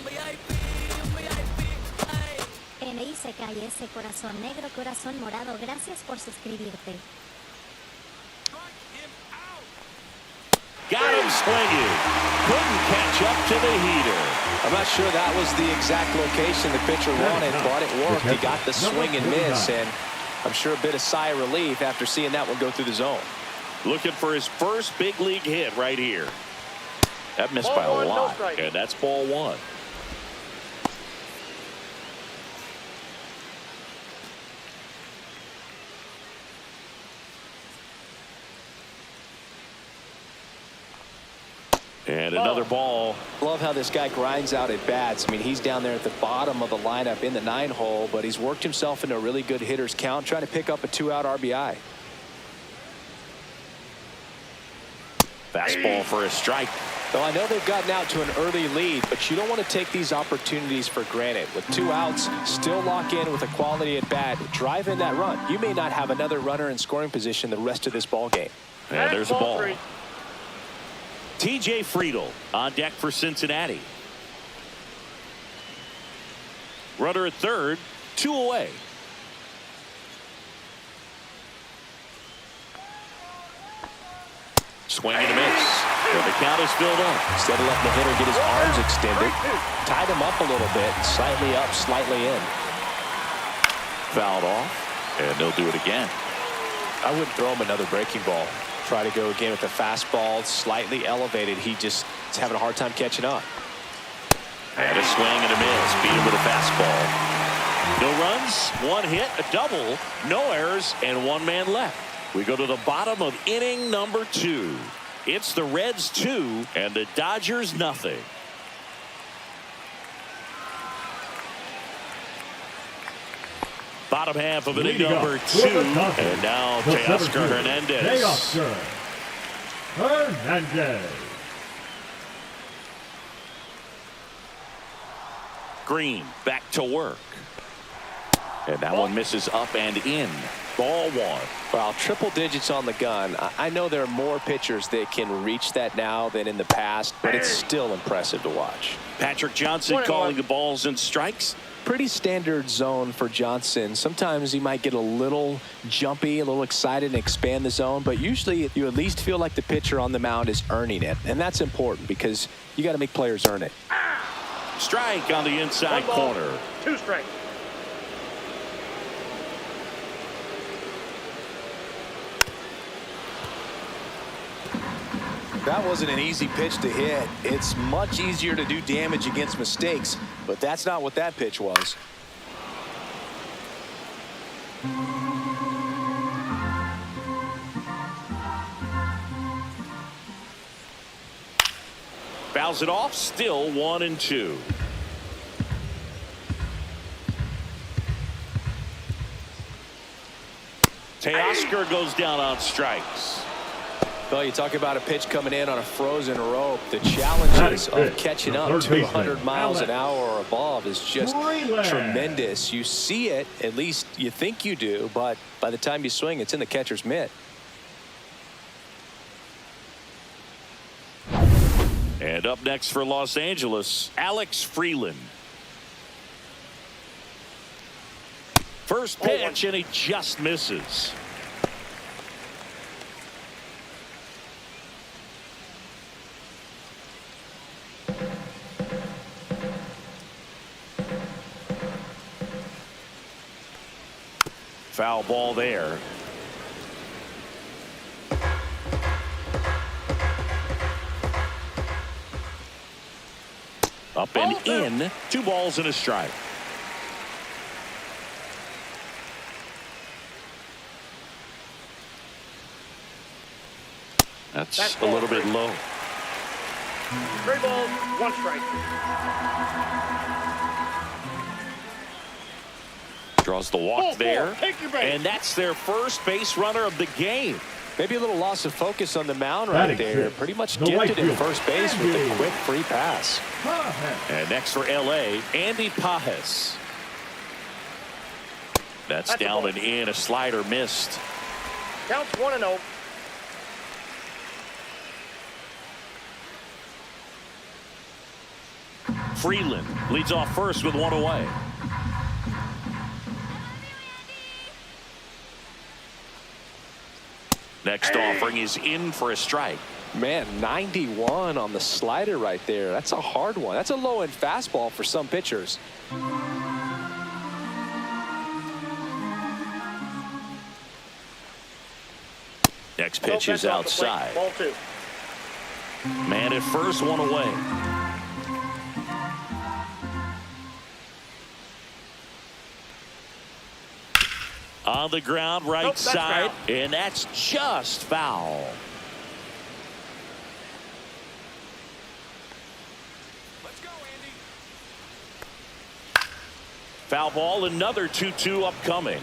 se cae ese corazón negro, corazón morado. Gracias por suscribirte. Got him swinging. Couldn't catch up to the heater. I'm not sure that was the exact location the pitcher wanted, but it worked. He got the swing and miss, and I'm sure a bit of sigh of relief after seeing that one go through the zone. Looking for his first big league hit right here. That missed by a lot, and that's ball one. And another ball. Love how this guy grinds out at bats. I mean, he's down there at the bottom of the lineup in the 9-hole, but he's worked himself into a really good hitter's count, trying to pick up a 2-out RBI. Fastball for a strike. Well, I know they've gotten out to an early lead, but you don't want to take these opportunities for granted. With 2 outs, still lock in with a quality at bat, drive in that run. You may not have another runner in scoring position the rest of this ball game. And there's a ball. TJ Friedl on deck for Cincinnati. Runner at third, 2 away. Swing and a miss. And the count is filled up. Instead of letting the hitter get his arms extended, tied him up a little bit, slightly up, slightly in. Fouled off, and they'll do it again. I wouldn't throw him another breaking ball. Try to go again with the fastball, slightly elevated. He just is having a hard time catching up. And a swing and a miss. Beat him with a fastball. No runs, 1 hit, a double, no errors, and 1 man left. We go to the bottom of inning number 2. It's the Reds 2 and the Dodgers nothing. Bottom half of inning number 2, and now Teoscar Hernandez. Teoscar Hernandez. Green back to work. And that one misses up and in. Ball 1. Well, triple digits on the gun. I know there are more pitchers that can reach that now than in the past, but it's still impressive to watch. Patrick Johnson calling the balls and strikes. Pretty standard zone for Johnson. Sometimes he might get a little jumpy, a little excited and expand the zone, but usually you at least feel like the pitcher on the mound is earning it, and that's important because you got to make players earn it. Strike on the inside corner. 2 strikes. That wasn't an easy pitch to hit. It's much easier to do damage against mistakes, but that's not what that pitch was. Fouls it off, still 1-2. Teoscar goes down on strikes. Well, you talk about a pitch coming in on a frozen rope. The challenges of catching up to 100 miles an hour or above is just tremendous. You see it, at least you think you do, but by the time you swing, it's in the catcher's mitt. And up next for Los Angeles, Alex Freeland. First pitch, and he just misses. foul ball there. Up and in. 2 balls and a strike. That's a little bit low. 3 balls, 1 strike. Draws the walk there. And that's their first base runner of the game. Maybe a little loss of focus on the mound right there. Pretty much gifted at first base with a quick free pass. And next for LA, Andy Pajes. That's down and in. A slider missed. Counts 1-0. Freeland leads off first with 1 away. Next offering is in for a strike. Man, 91 on the slider right there. That's a hard one. That's a low-end fastball for some pitchers. Next pitch is outside. Ball 2. Man at first, 1 away. On the ground, right side, and that's just foul. Let's go, Andy. Foul ball, another 2-2 upcoming.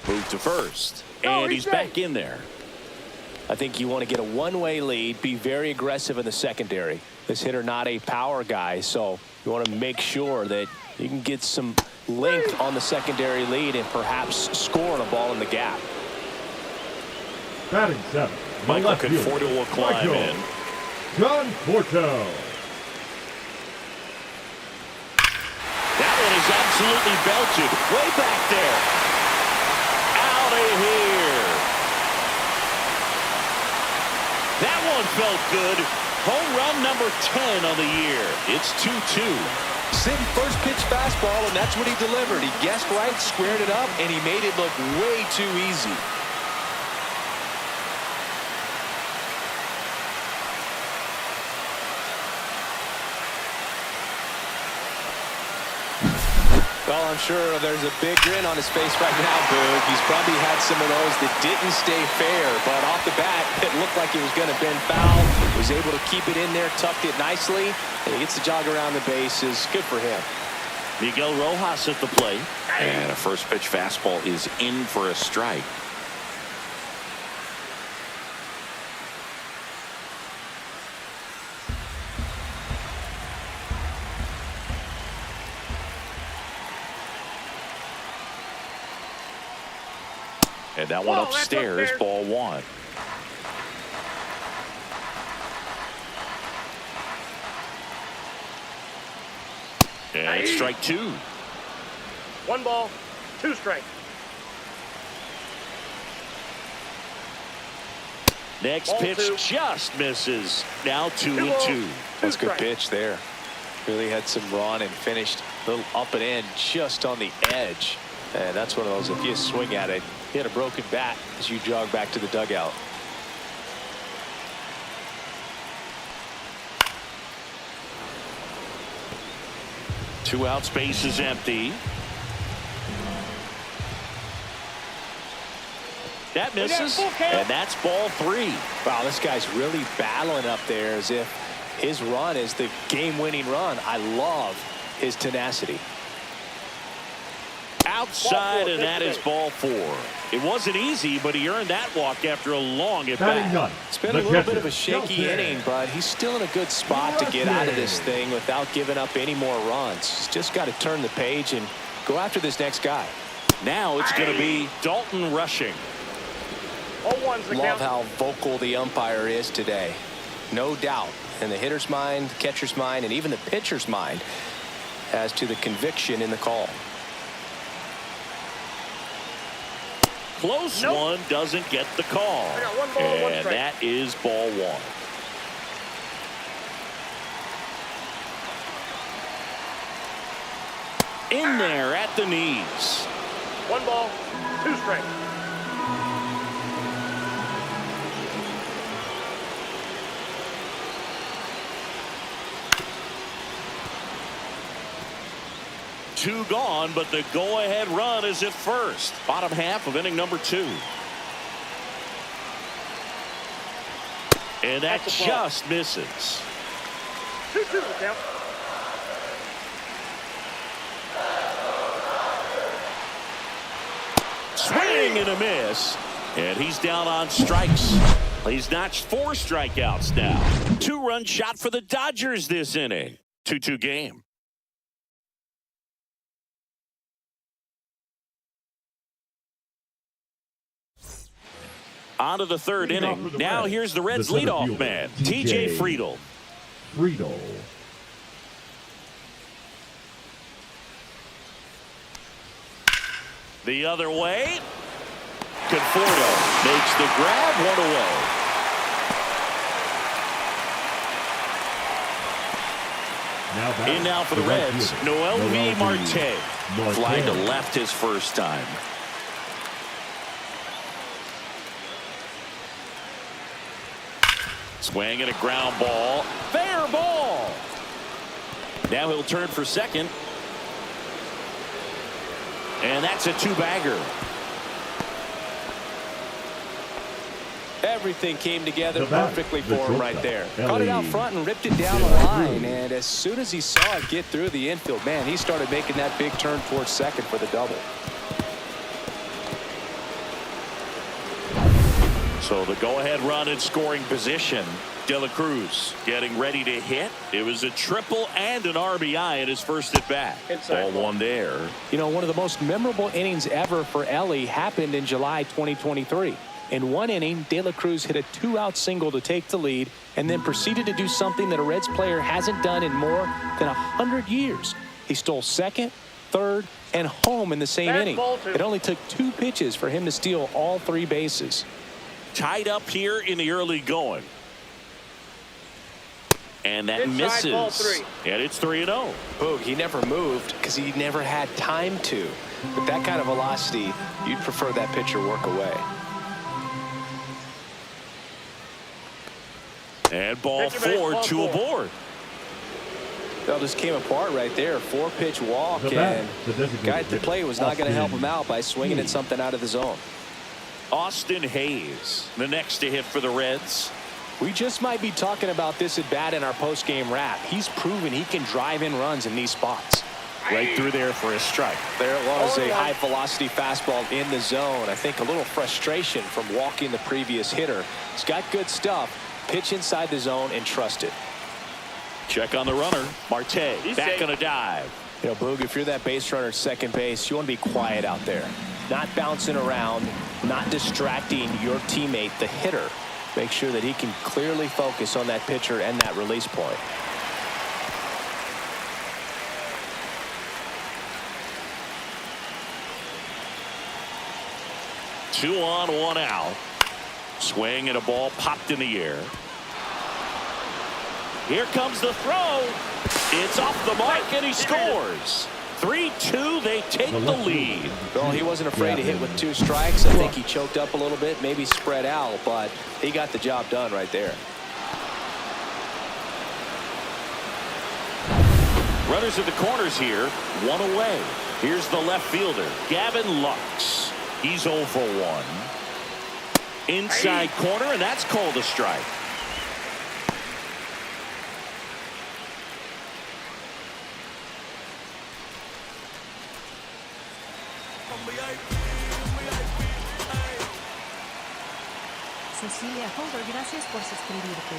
Move to first, and he's back in there. I think you want to get a one-way lead, be very aggressive in the secondary. This hitter not a power guy, so you want to make sure that you can get some length on the secondary lead and perhaps score on a ball in the gap. Batting 7. Michael Conforto will climb in. Conforto. That one is absolutely belted. Way back there. Out of here. That one felt good. Home run number 10 on the year. It's 2-2. Sitting first pitch fastball, and that's what he delivered. He guessed right, squared it up, and he made it look way too easy. Well, I'm sure there's a big grin on his face right now, Boog. He's probably had some of those that didn't stay fair, but off the bat, it looked like it was going to bend foul. Was able to keep it in there, tucked it nicely, and he gets the jog around the bases. Good for him. Miguel Rojas at the plate. And a first pitch fastball is in for a strike. And that one upstairs, ball 1. And it's strike 2. 1 ball, 2 strikes. Next pitch just misses. Now 2-2. That's a good pitch there. Really had some run and finished a little up and in just on the edge. And that's one of those, if you swing at it, you had a broken bat as you jog back to the dugout. Two outs, base is empty. That misses, and that's ball 3. Wow, this guy's really battling up there as if his run is the game-winning run. I love his tenacity. Outside, and that is ball 4. It wasn't easy, but he earned that walk after a long at-bat. It's been a little bit of a shaky inning, but he's still in a good spot to get out of this thing without giving up any more runs. He's just got to turn the page and go after this next guy. Now it's going to be Dalton rushing. Love how vocal the umpire is today. No doubt in the hitter's mind, the catcher's mind, and even the pitcher's mind as to the conviction in the call. Close one, doesn't get the call. And that is ball 1. In there at the knees. 1 ball, 2 strikes. Two gone, but the go-ahead run is at first. Bottom half of inning number 2. And that just misses. 2-2 the count. Swing and a miss. And he's down on strikes. He's notched 4 strikeouts now. 2-run shot for the Dodgers this inning. 2-2 game. On to the 3rd inning. Now here's the Reds' leadoff man, T.J. Friedl. The other way. Conforto makes the grab, 1 away. In now for the Reds, Mlb Marte. Flying to left his first time. Swing and a ground ball. Fair ball. Now he'll turn for second. And that's a 2-bagger. Everything came together perfectly for him right there. Caught it out front and ripped it down the line. And as soon as he saw it get through the infield, man, he started making that big turn towards second for the double. So the go-ahead run in scoring position. De La Cruz getting ready to hit. It was a triple and an RBI in his first at-bat. Ball 1 there. You know, one of the most memorable innings ever for Ellie happened in July 2023. In 1 inning, De La Cruz hit a 2-out single to take the lead and then proceeded to do something that a Reds player hasn't done in more than 100 years. He stole second, third, and home in the same inning. It only took 2 pitches for him to steal all 3 bases. Tied up here in the early going. And that misses. Ball 3. And it's 3-0. Boog, he never moved because he never had time to. With that kind of velocity, you'd prefer that pitcher work away. And ball 4, 2 aboard. That just came apart right there. 4-pitch walk, and the guy at the plate was not going to help him out by swinging at something out of the zone. Austin Hayes, the next to hit for the Reds. We just might be talking about this at bat in our post-game wrap. He's proven he can drive in runs in these spots. Right through there for a strike. There it was, a high-velocity fastball in the zone. I think a little frustration from walking the previous hitter. He's got good stuff. Pitch inside the zone and trust it. Check on the runner. Marte back on a dive. You know, Boog, if you're that base runner at second base, you want to be quiet out there. Not bouncing around, not distracting your teammate, the hitter. Make sure that he can clearly focus on that pitcher and that release point. Two on, 1 out. Swing and a ball popped in the air. Here comes the throw. It's off the mark and he scores. 3-2, they take the lead. Well, he wasn't afraid to hit with 2 strikes. I think he choked up a little bit, maybe spread out, but he got the job done right there. Runners at the corners here, 1 away. Here's the left fielder, Gavin Lux. He's 0 for 1. Inside corner, and that's called a strike. Cecilia Holder, gracias por suscribirte.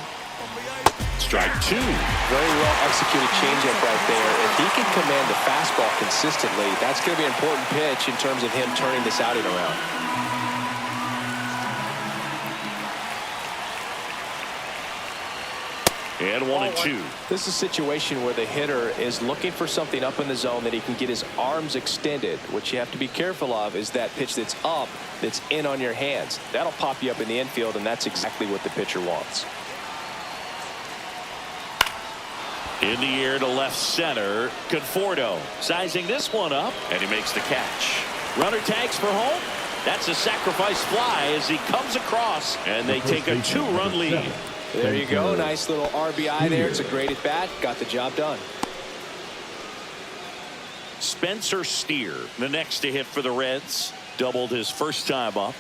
Strike 2. Very well executed changeup right there. If he can command the fastball consistently, that's going to be an important pitch in terms of him turning this outing around. And 1-2. This is a situation where the hitter is looking for something up in the zone that he can get his arms extended. What you have to be careful of is that pitch that's up, that's in on your hands. That'll pop you up in the infield, and that's exactly what the pitcher wants. In the air to left center. Conforto sizing this one up, and he makes the catch. Runner tags for home. That's a sacrifice fly as he comes across, and they take a 2-run lead. There you go. Nice little RBI there. It's a great at bat. Got the job done. Spencer Steer, the next to hit for the Reds. Doubled his first time up.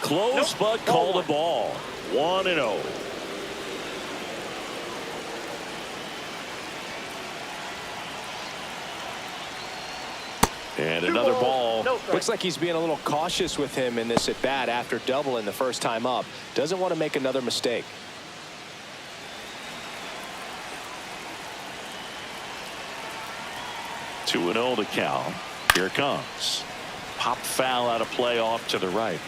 Close, but called a ball. 1-0. And another ball. Looks like he's being a little cautious with him in this at bat after doubling the first time up. Doesn't want to make another mistake. Two 2-0 to count. Here it comes. Pop foul out of play off to the right.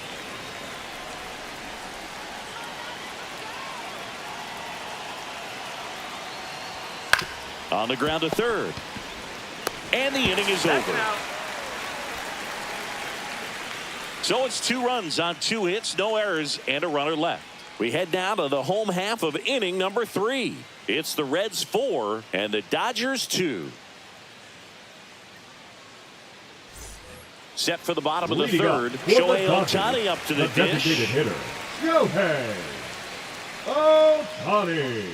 On the ground to third. And the inning is over. So it's 2 runs on 2 hits, no errors, and a runner left. We head now to the home half of inning number 3. It's the Reds 4 and the Dodgers 2. Set for the bottom of the third. Shohei Ohtani up to the dish. Designated hitter, Shohei Ohtani.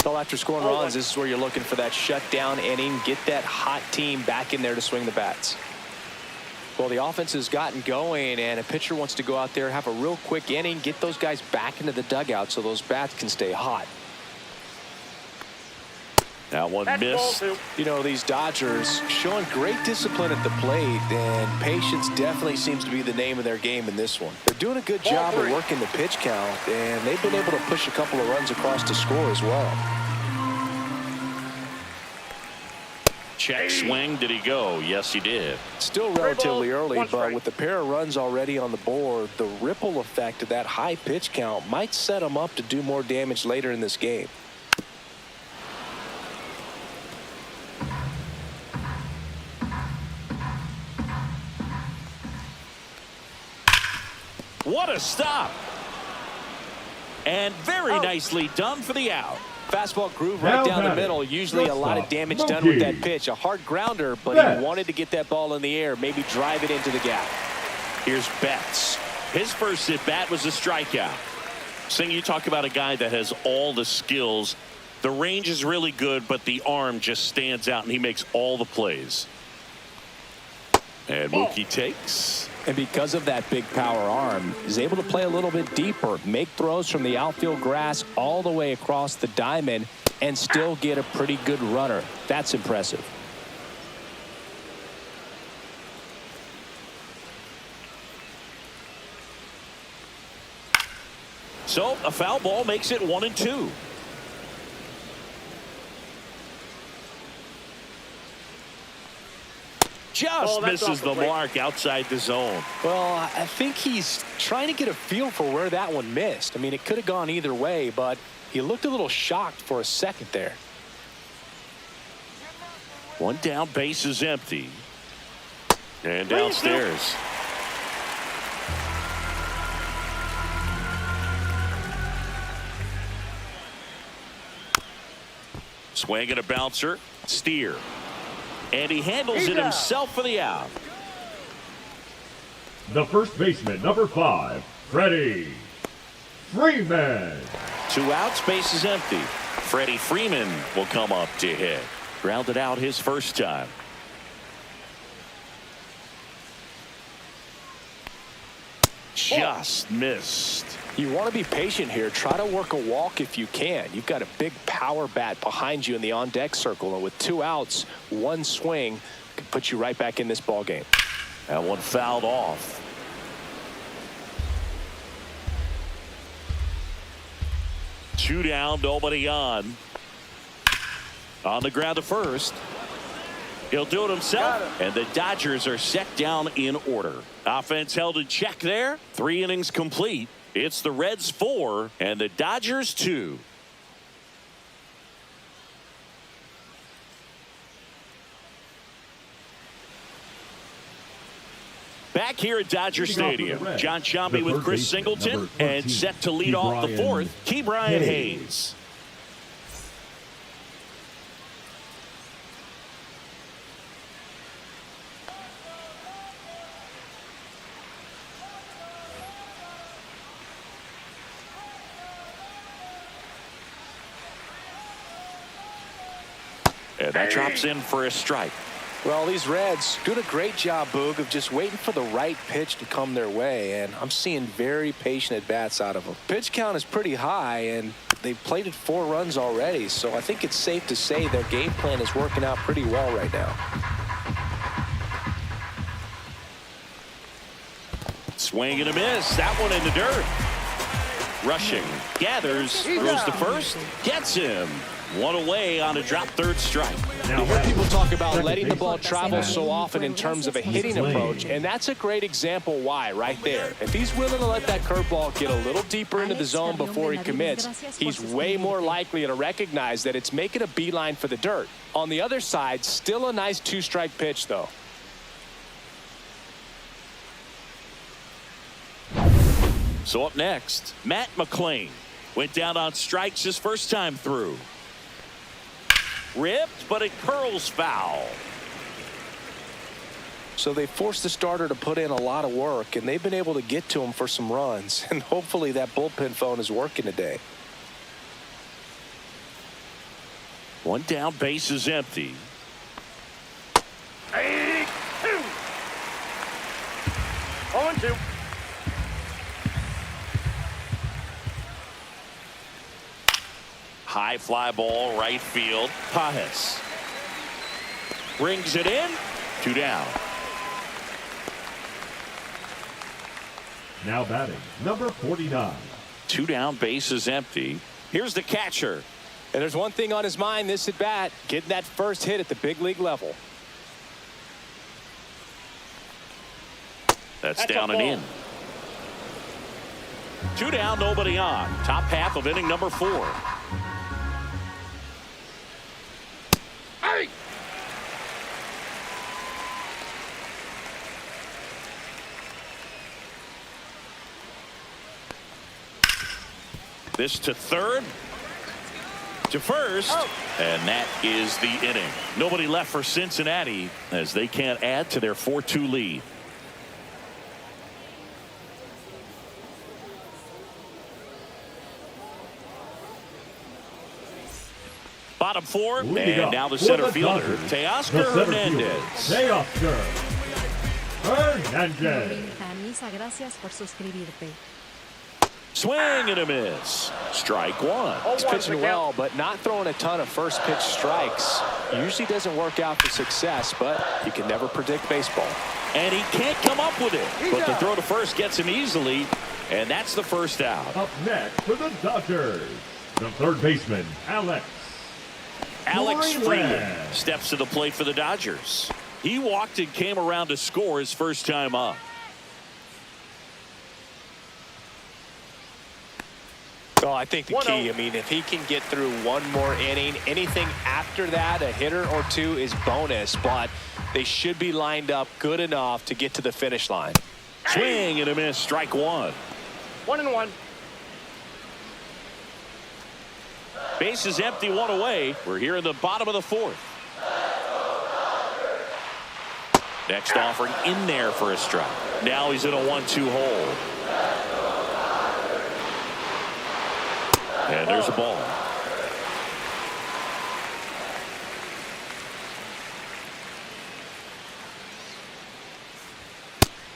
Well, after scoring runs, this is where you're looking for that shutdown inning. Get that hot team back in there to swing the bats. Well, the offense has gotten going, and a pitcher wants to go out there, have a real quick inning, get those guys back into the dugout so those bats can stay hot. That one missed. You know, these Dodgers showing great discipline at the plate, and patience definitely seems to be the name of their game in this one. They're doing a good job of working the pitch count, and they've been able to push a couple of runs across to score as well. Check swing. Did he go? Yes, he did. Still relatively early, but with the pair of runs already on the board, the ripple effect of that high pitch count might set them up to do more damage later in this game. What a stop. And very nicely done for the out. Fastball groove right down the middle. Usually a lot of damage done with that pitch. A hard grounder, but he wanted to get that ball in the air, maybe drive it into the gap. Here's Betts. His first at bat was a strikeout. Sing, you talk about a guy that has all the skills. The range is really good, but the arm just stands out, and he makes all the plays. And Mookie takes. And because of that big power arm, he's able to play a little bit deeper, make throws from the outfield grass all the way across the diamond, and still get a pretty good runner. That's impressive. So a foul ball makes it 1-2. Just misses the mark outside the zone. Well, I think he's trying to get a feel for where that one missed. I mean, it could have gone either way, but he looked a little shocked for a second there. One down, base is empty. And downstairs. Swing and a bouncer. Steer. And he handles it himself for the out. The first baseman, number 5, Freddie Freeman. 2 outs, base is empty. Freddie Freeman will come up to hit. Grounded out his first time. Just missed. You want to be patient here. Try to work a walk if you can. You've got a big power bat behind you in the on-deck circle, and with 2 outs, 1 swing could put you right back in this ball game. That one fouled off. Two down, nobody on. On the ground to first. He'll do it himself, and the Dodgers are set down in order. Offense held in check there. 3 innings complete. It's the Reds 4 and the Dodgers 2. Back here at Dodger Stadium, John Sciambi with Chris Singleton, and set to lead off the fourth, Ke'Bryan Hayes. And that drops in for a strike. Well, these Reds doing a great job, Boog, of just waiting for the right pitch to come their way, and I'm seeing very patient at-bats out of them. Pitch count is pretty high, and they've plated 4 runs already, so I think it's safe to say their game plan is working out pretty well right now. Swing and a miss. That one in the dirt. Rushing, gathers, throws to first, gets him. One away on a drop third strike. You hear people talk about letting the ball travel so often in terms of a hitting approach, and that's a great example why right there. If he's willing to let that curveball get a little deeper into the zone before he commits, he's way more likely to recognize that it's making a beeline for the dirt. On the other side, still a nice 2-strike pitch, though. So up next, Matt McLain went down on strikes his first time through. Ripped, but it curls foul. So they forced the starter to put in a lot of work, and they've been able to get to him for some runs. And hopefully that bullpen phone is working today. One down, base is empty. 0-2. High fly ball, right field. Pajes brings it in. 2 down. Now batting, number 49. 2 down, base is empty. Here's the catcher. And there's one thing on his mind this at bat, getting that first hit at the big league level. That's down and in. 2 down, nobody on. Top half of inning number 4. This to third, to first, and that is the inning. Nobody left for Cincinnati as they can't add to their 4-2 lead. Bottom 4, and now the center fielder, Teoscar Hernandez. Teoscar Hernandez. Gracias por suscribirte. Swing and a miss. Strike 1. He's pitching well, but not throwing a ton of first pitch strikes. Usually doesn't work out for success, but you can never predict baseball. And he can't come up with it. But the throw to first gets him easily, and that's the first out. Up next for the Dodgers, the third baseman, Alex Freeman steps to the plate for the Dodgers. He walked and came around to score his first time up. Oh, I think the key, I mean, if he can get through one more inning, anything after that, a hitter or two is bonus, but they should be lined up good enough to get to the finish line. Swing and a miss, strike 1. 1-1. Base is empty, 1 away. We're here in the bottom of the 4th. Next offering in there for a strike. Now he's in a 1-2 hole. And there's a ball.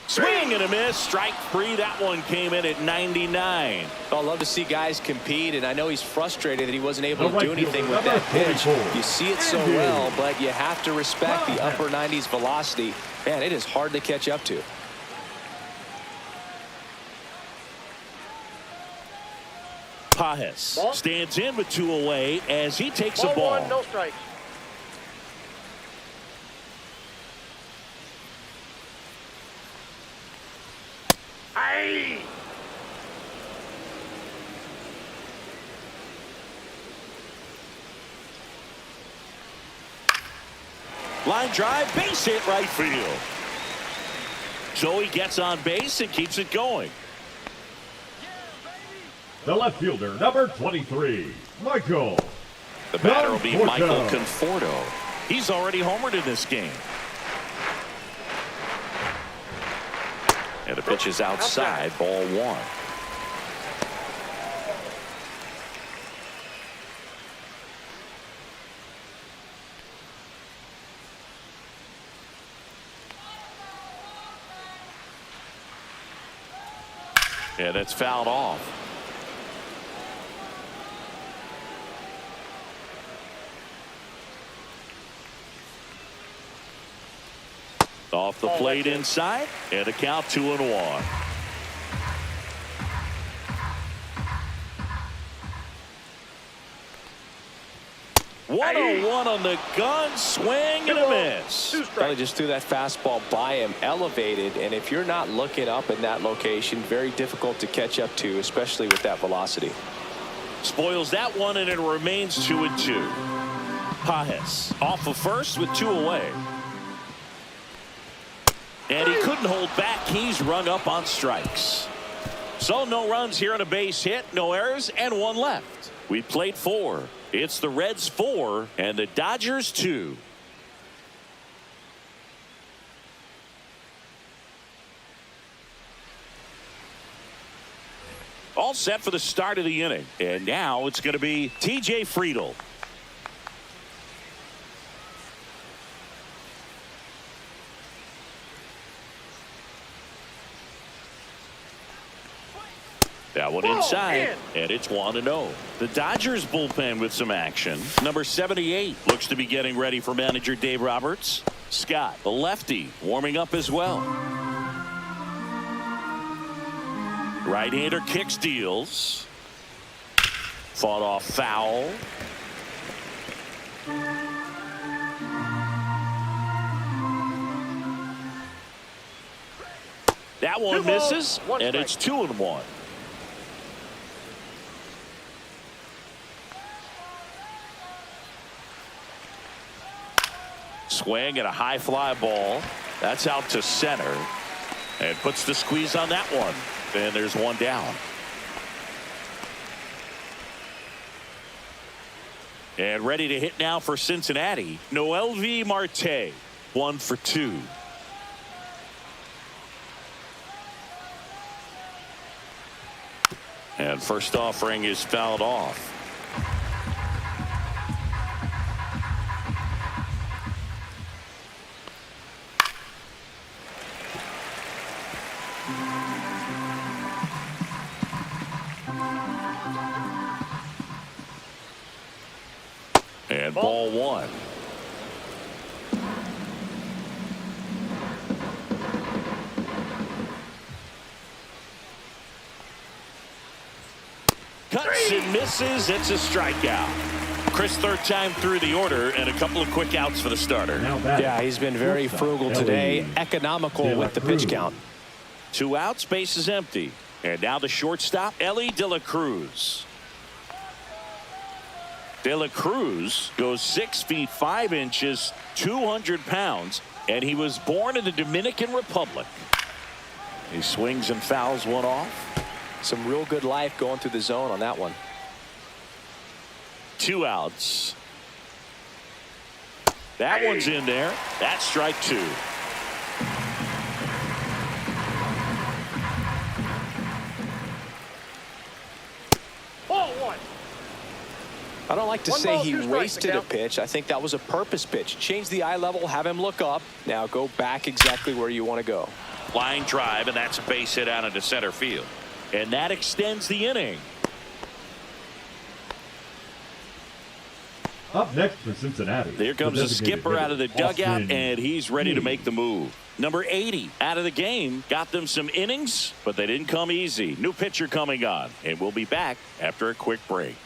Swing and a miss. Strike 3. That one came in at 99. Well, I love to see guys compete, and I know he's frustrated that he wasn't able to do anything with that pitch. You see it so well, but you have to respect the upper 90s velocity. Man, it is hard to catch up to. Pajes stands in with 2 away as he takes a ball. 1, no strikes. Aye. Line drive, base hit right field. So he gets on base and keeps it going. The left fielder, number 23, Michael. The batter will be Michael Conforto. He's already homered in this game. And the pitch is outside, ball one. Yeah, that's fouled off. Off the plate inside, and a count 2-1. One on the gun, swing and a miss. Probably just threw that fastball by him, elevated, and if you're not looking up in that location, very difficult to catch up to, especially with that velocity. Spoils that one, and it remains 2-2. Pajes off of first with 2 away. And he couldn't hold back. He's rung up on strikes. So no runs here on a base hit, no errors, and 1 left. We played 4. It's the Reds 4 and the Dodgers 2. All set for the start of the inning. And now it's going to be T.J. Friedl. That one inside, and it's 1-0. The Dodgers bullpen with some action. Number 78 looks to be getting ready for manager Dave Roberts. Scott, the lefty, warming up as well. Right-hander kicks, deals. Fought off foul. That one misses, and it's 2-1. Swing and a high fly ball. That's out to center. And puts the squeeze on that one. And there's 1 down. And ready to hit now for Cincinnati. Mlb Marte. 1 for 2. And first offering is fouled off. And ball 1. Cuts and misses. It's a strikeout. Chris, 3rd time through the order, and a couple of quick outs for the starter. Yeah, he's been very frugal today, economical with the pitch count. 2 outs, base is empty. And now the shortstop, Elly De La Cruz. De La Cruz goes 6 feet 5 inches, 200 pounds, and he was born in the Dominican Republic. He swings and fouls one off. Some real good life going through the zone on that one. 2 outs. That one's in there. That's strike 2. I don't like to say he wasted a pitch. I think that was a purpose pitch. Change the eye level, have him look up. Now go back exactly where you want to go. Line drive, and that's a base hit out into center field. And that extends the inning. Up next for Cincinnati. Here comes a skipper out of the dugout, and he's ready to make the move. Number 80 out of the game. Got them some innings, but they didn't come easy. New pitcher coming on, and we'll be back after a quick break.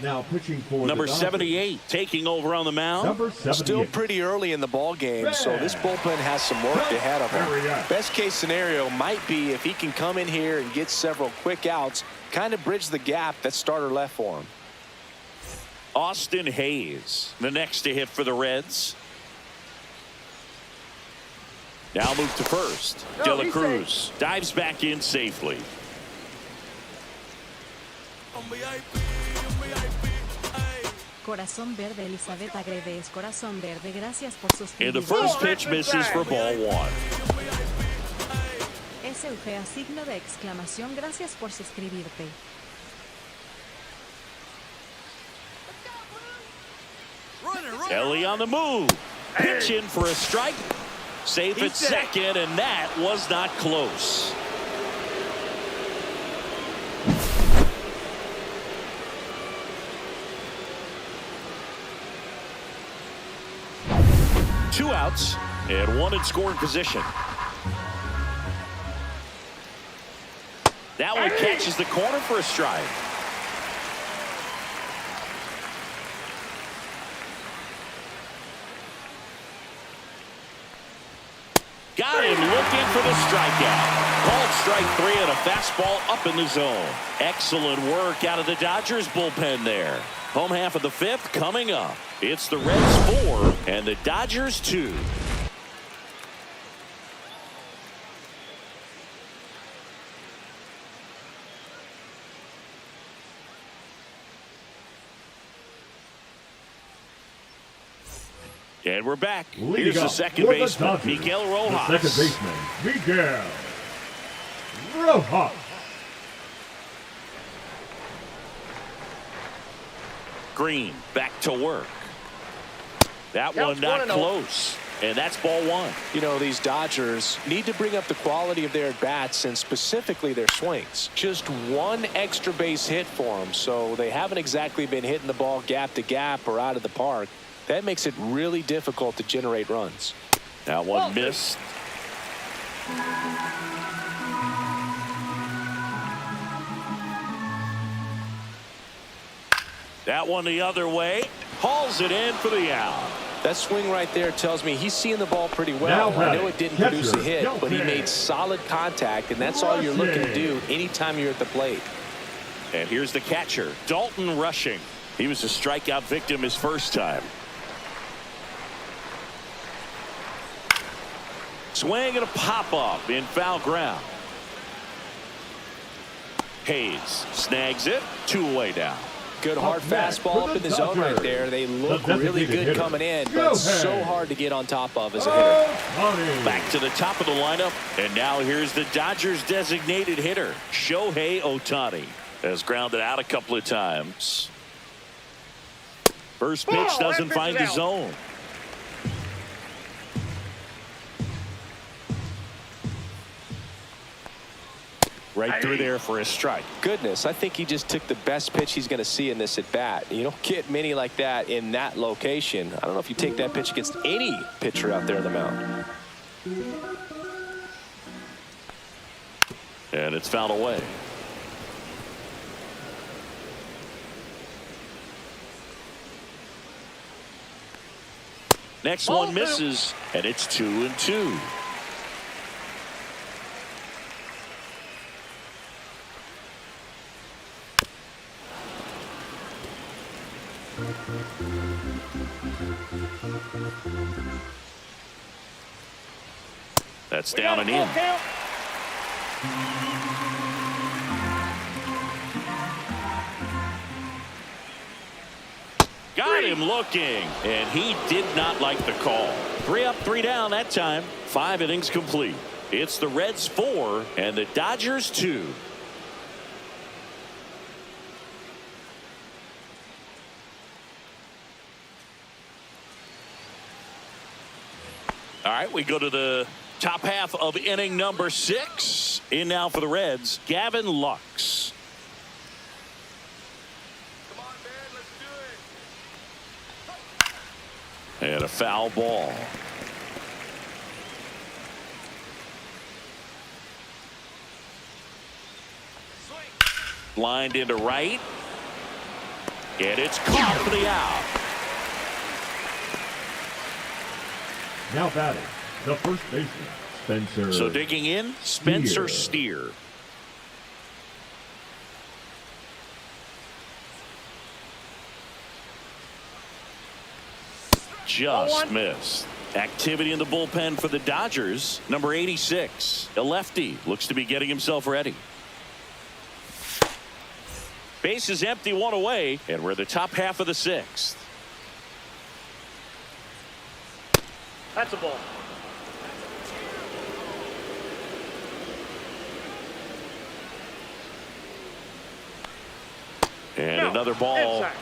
Now pitching for number 78 taking over on the mound. Number 78. Still pretty early in the ball game, so this bullpen has some work ahead of him. Best case scenario might be if he can come in here and get several quick outs, kind of bridge the gap that starter left for him. Austin Hayes, the next to hit for the Reds. Now move to first. De La Cruz dives back in safely. Corazón verde Elizabeth Agredes. Corazón verde, gracias por suscribirte. And the first pitch misses for ball one. SUG signo de exclamación, gracias por suscribirte. Ellie on the move. Pitch in for a strike. Safe at second, and that was not close. Two outs and one in scoring position. That one catches the corner for a strike. Got him looking for the strikeout. Called strike three and a fastball up in the zone. Excellent work out of the Dodgers bullpen there. Home half of the fifth coming up. It's the Reds 4 and the Dodgers 2. And we're back. Here's the second baseman, Miguel Rojas. The second baseman, Miguel Rojas. Green back to work. That one not close. And that's ball one. You know, these Dodgers need to bring up the quality of their at-bats and specifically their swings. Just one extra base hit for them, so they haven't exactly been hitting the ball gap to gap or out of the park. That makes it really difficult to generate runs. That one missed. That one the other way. Hauls it in for the out. That swing right there tells me he's seeing the ball pretty well. I know it didn't produce a hit, but he made solid contact, and that's all you're looking to do anytime you're at the plate. And here's the catcher, Dalton Rushing. He was a strikeout victim his first time. Swing and a pop-up in foul ground. Hayes snags it, 2-away now. Good hard fastball up in the zone right there. They look really good coming in, but so hard to get on top of as a hitter. Back to the top of the lineup, and now here's the Dodgers designated hitter, Shohei Ohtani. Has grounded out a couple of times. First pitch doesn't find the zone. Right through there for a strike. Goodness, I think he just took the best pitch he's going to see in this at bat. You don't get many like that in that location. I don't know if you take that pitch against any pitcher out there on the mound. And it's fouled away. Next one misses, and it's 2-2. That's down and in. Got him looking, and he did not like the call. 3 up, 3 down that time. 5 innings complete. It's the Reds 4 and the Dodgers 2. All right, we go to the top half of inning number 6. In now for the Reds, Gavin Lux. Come on, man, let's do it. And a foul ball. Lined into right. And it's caught for the out. Now batting, the first baseman, Spencer. So digging in, Spencer Steer. Just missed. Activity in the bullpen for the Dodgers. Number 86, a lefty, looks to be getting himself ready. Base is empty, one away, and we're the top half of the sixth. That's a ball. And another ball. Inside.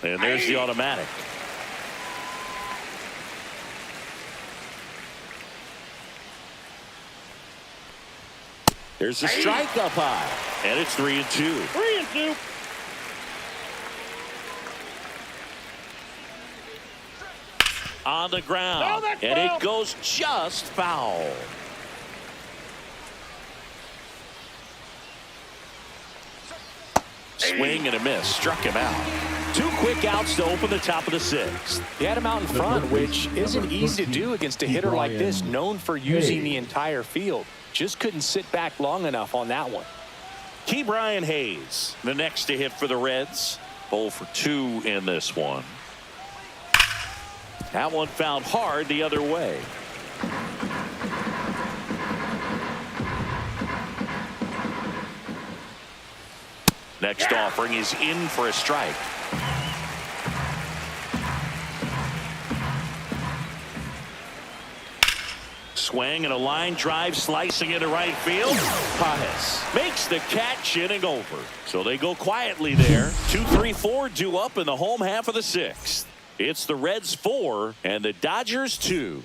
And there's the automatic. There's the strike up high. And it's 3-2. 3-2. On the ground. No, and it goes just foul. Swing and a miss. Struck him out. 2 quick outs to open the top of the sixth. He had him out in front, which isn't easy to do against a hitter like this, known for using the entire field. Just couldn't sit back long enough on that one. Ke'Bryan Hayes, the next to hit for the Reds. 0 for 2 in this one. That one found hard the other way. Next offering is in for a strike. Swing and a line drive slicing into right field. Paez makes the catch, inning over. So they go quietly there. 2-3-4 due up in the home half of the sixth. It's the Reds 4 and the Dodgers 2.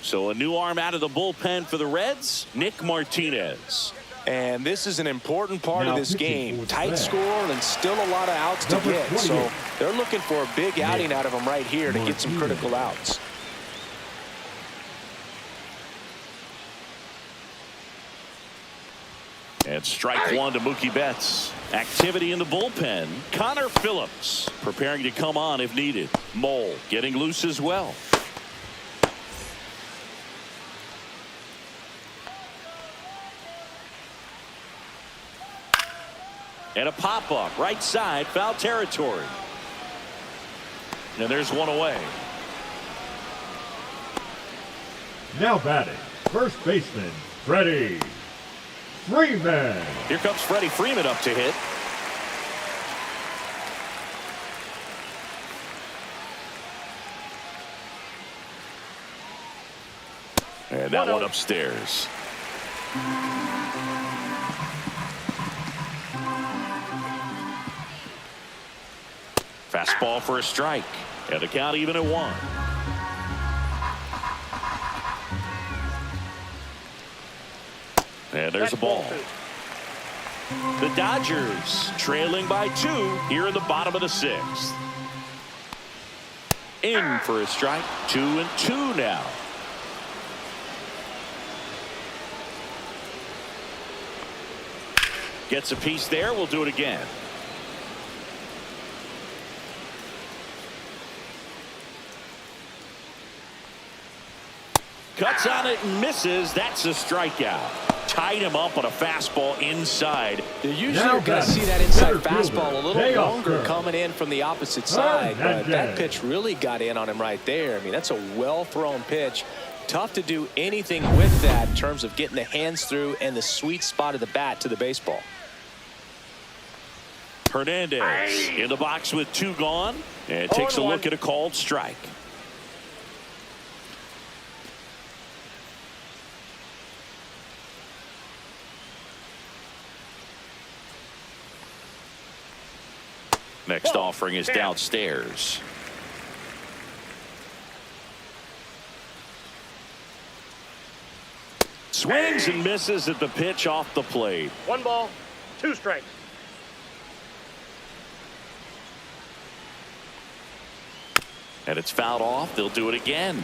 So a new arm out of the bullpen for the Reds, Nick Martinez. And this is an important part of this game. Tight score and still a lot of outs to get. So they're looking for a big outing out of him right here to get some critical outs. And strike one to Mookie Betts. Activity in the bullpen. Connor Phillips preparing to come on if needed. Mole getting loose as well. And a pop-up right side, foul territory. And there's one away. Now batting, first baseman, Freddie Freeman. Here comes Freddie Freeman up to hit. And that one upstairs. Fastball for a strike. And the count even at 1. And there's a ball. The Dodgers trailing by 2 here in the bottom of the sixth. In for a strike. 2-2 now. Gets a piece there. We'll do it again. Cuts on it and misses. That's a strikeout. Tied him up on a fastball inside. You usually are going to see that inside fastball a little longer coming in from the opposite side, but that pitch really got in on him right there. I mean, that's a well-thrown pitch. Tough to do anything with that in terms of getting the hands through and the sweet spot of the bat to the baseball. Hernandez in the box with 2 gone and takes a look at a called strike. Next offering is downstairs. Swings and misses at the pitch off the plate. 1 ball, 2 strikes. And it's fouled off. They'll do it again.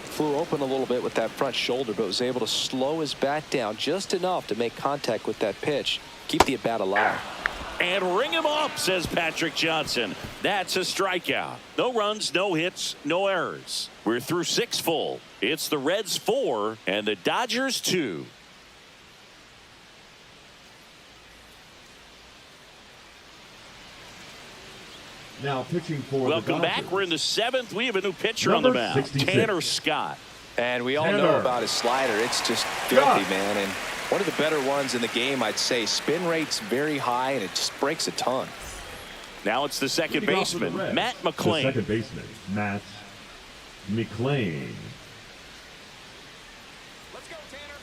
Flew open a little bit with that front shoulder, but was able to slow his bat down just enough to make contact with that pitch. Keep the at-bat alive. And ring him up, says Patrick Johnson. That's a strikeout. No runs, no hits, no errors. We're through 6 full. It's the Reds 4 and the Dodgers 2. Now pitching for Welcome the back. We're in the 7th. We have a new pitcher on the mound, 66. Tanner Scott. And we all know about his slider. It's just filthy, man. And one of the better ones in the game, I'd say. Spin rate's very high, and it just breaks a ton. Now it's the second baseman, Matt McClain. The second baseman, Matt McClain. Let's go, Tanner.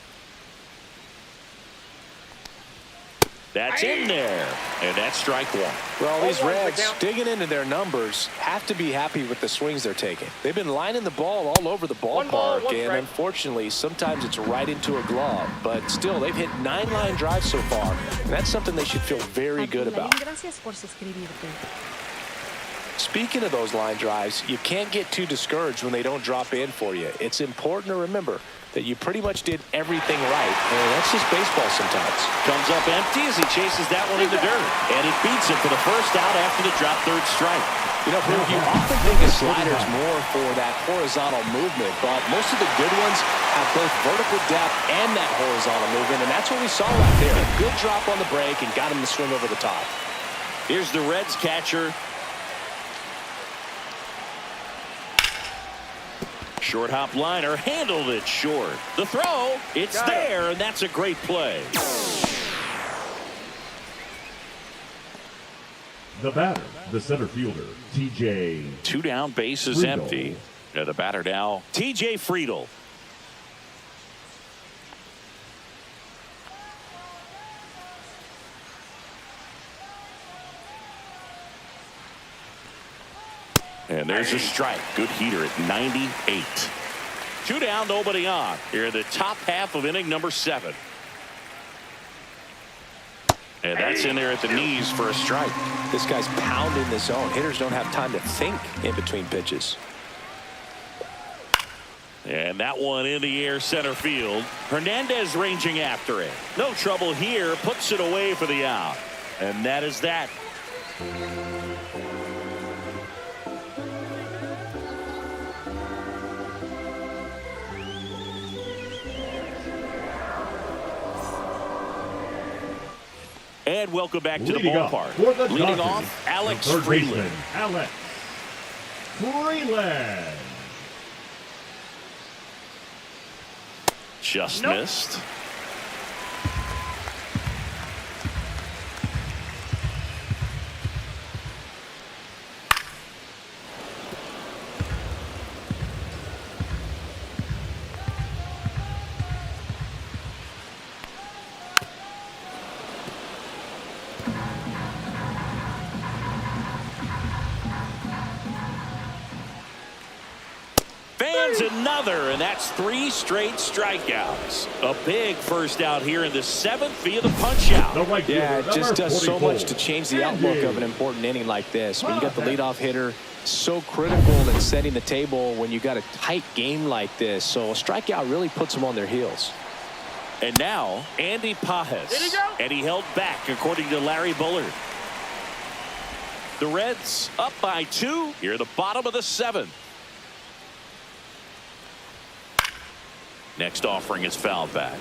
That's in there. And that's strike 1. Well, these Reds, digging into their numbers, have to be happy with the swings they're taking. They've been lining the ball all over the ballpark, and unfortunately, sometimes it's right into a glove. But still, they've hit 9 line drives so far, and that's something they should feel very good about. Gracias por suscribirte. Speaking of those line drives, you can't get too discouraged when they don't drop in for you. It's important to remember that you pretty much did everything right, and that's just baseball sometimes. Comes up empty as he chases that one in the dirt. And it beats him for the first out after the drop third strike. You know, you often think a slider's more for that horizontal movement, but most of the good ones have both vertical depth and that horizontal movement, and that's what we saw right there. A good drop on the break and got him to swing over the top. Here's the Reds catcher. Short hop liner, handled it short. The throw, it's there, and that's a great play. The batter, the center fielder, TJ. 2 down, bases empty. The batter now, TJ Friedel. And there's a strike. Good heater at 98. 2 down, nobody on. Here in the top half of inning number 7. And that's in there at the knees for a strike. This guy's pounding the zone. Hitters don't have time to think in between pitches. And that one in the air center field. Hernandez ranging after it. No trouble here. Puts it away for the out. And that is that. And welcome back to the ballpark. Leading off, Alex Freeland. Alex Freeland. Just missed. Another, and that's 3 straight strikeouts. A big first out here in the 7th via the punch out. Yeah, it just does so much to change the outlook of an important inning like this. When you got the leadoff hitter, so critical in setting the table when you got a tight game like this. So a strikeout really puts them on their heels. And now Andy Pajes. Did he go? And he held back according to Larry Bullard. The Reds up by 2 here at the bottom of the 7th. Next offering is fouled back.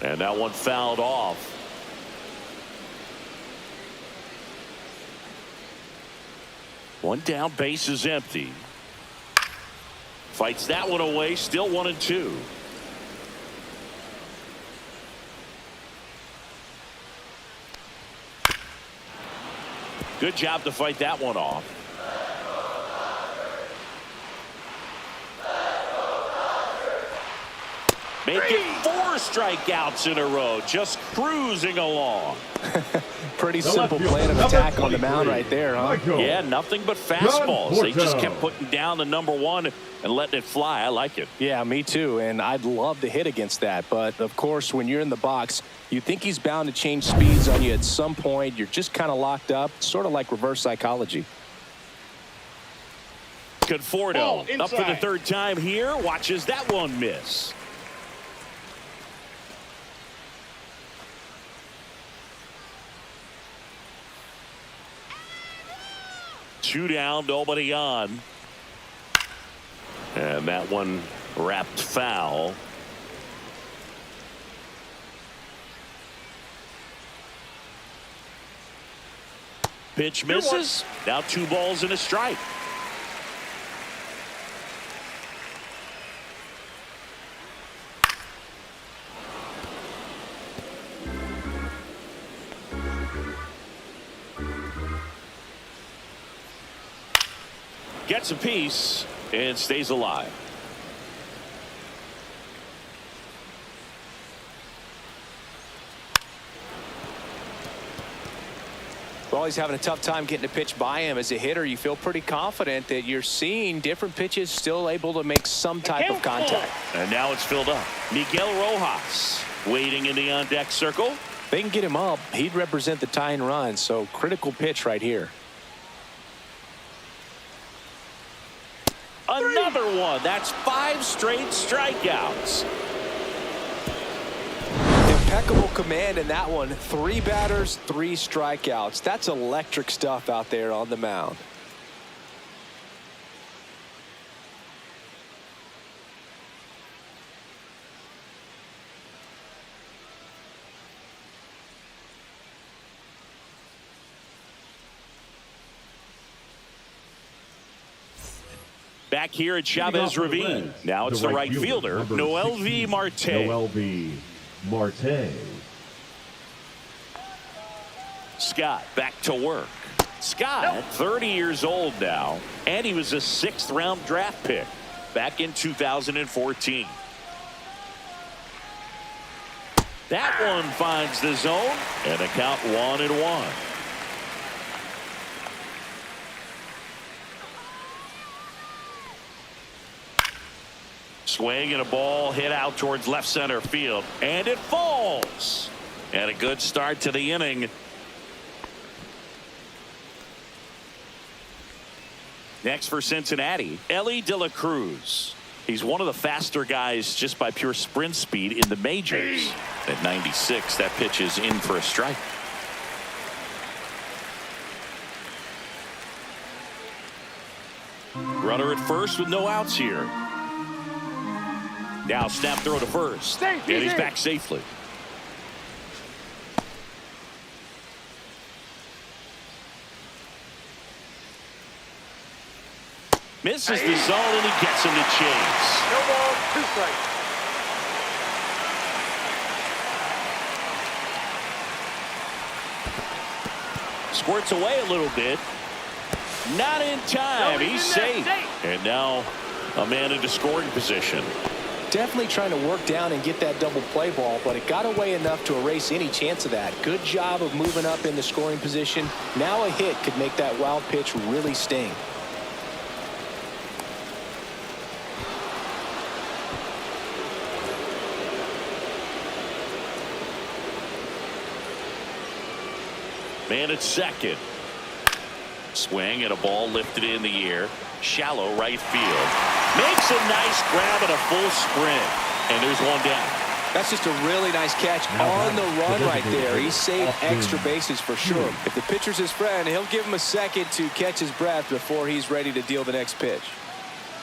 And that one fouled off. One down, base is empty. Fights that one away, still 1-2. Good job to fight that one off. Making 4 strikeouts in a row, just cruising along. Pretty simple plan of attack on the mound right there, huh? Yeah, nothing but fastballs. They just kept putting down the number 1 and letting it fly. I like it. Yeah, me too, and I'd love to hit against that. But, of course, when you're in the box, you think he's bound to change speeds on you at some point. You're just kind of locked up, sort of like reverse psychology. Conforto up for the 3rd time here. Watches that one miss. 2 down, nobody on. And that one wrapped foul. Pitch misses. Now 2 balls and a strike. Gets a piece and stays alive. Well, he's having a tough time getting a pitch by him. As a hitter, you feel pretty confident that you're seeing different pitches still able to make some type of contact. And now it's filled up. Miguel Rojas waiting in the on-deck circle. If they can get him up, he'd represent the tying run, so critical pitch right here. Another one. That's 5 straight strikeouts. Impeccable command in that one. 3 batters, 3 strikeouts. That's electric stuff out there on the mound. Back here at Chavez Ravine. Now it's the right fielder, Mlb Marte. Mlb Marte. Scott back to work. Scott, 30 years old now, and he was a 6th-round draft pick back in 2014. That one finds the zone, and a count 1-1. Swing and a ball hit out towards left center field, and it falls. And a good start to the inning. Next for Cincinnati, Elly De La Cruz. He's one of the faster guys just by pure sprint speed in the majors. At 96, that pitch is in for a strike. Runner at first with no outs here. Now snap throw to first, and he's back safely. Misses the zone, and he gets him to chase. No ball, 2 strikes. Squirts away a little bit. Not in time. He's safe. And now a man into scoring position. Definitely trying to work down and get that double play ball, but it got away enough to erase any chance of that. Good job of moving up in the scoring position. Now a hit could make that wild pitch really sting. Man at second. Swing and a ball lifted in the air. Shallow right field. Makes a nice grab and a full sprint. And there's one down. That's just a really nice catch on the run right there. He saved extra bases for sure. If the pitcher's his friend, he'll give him a second to catch his breath before he's ready to deal the next pitch.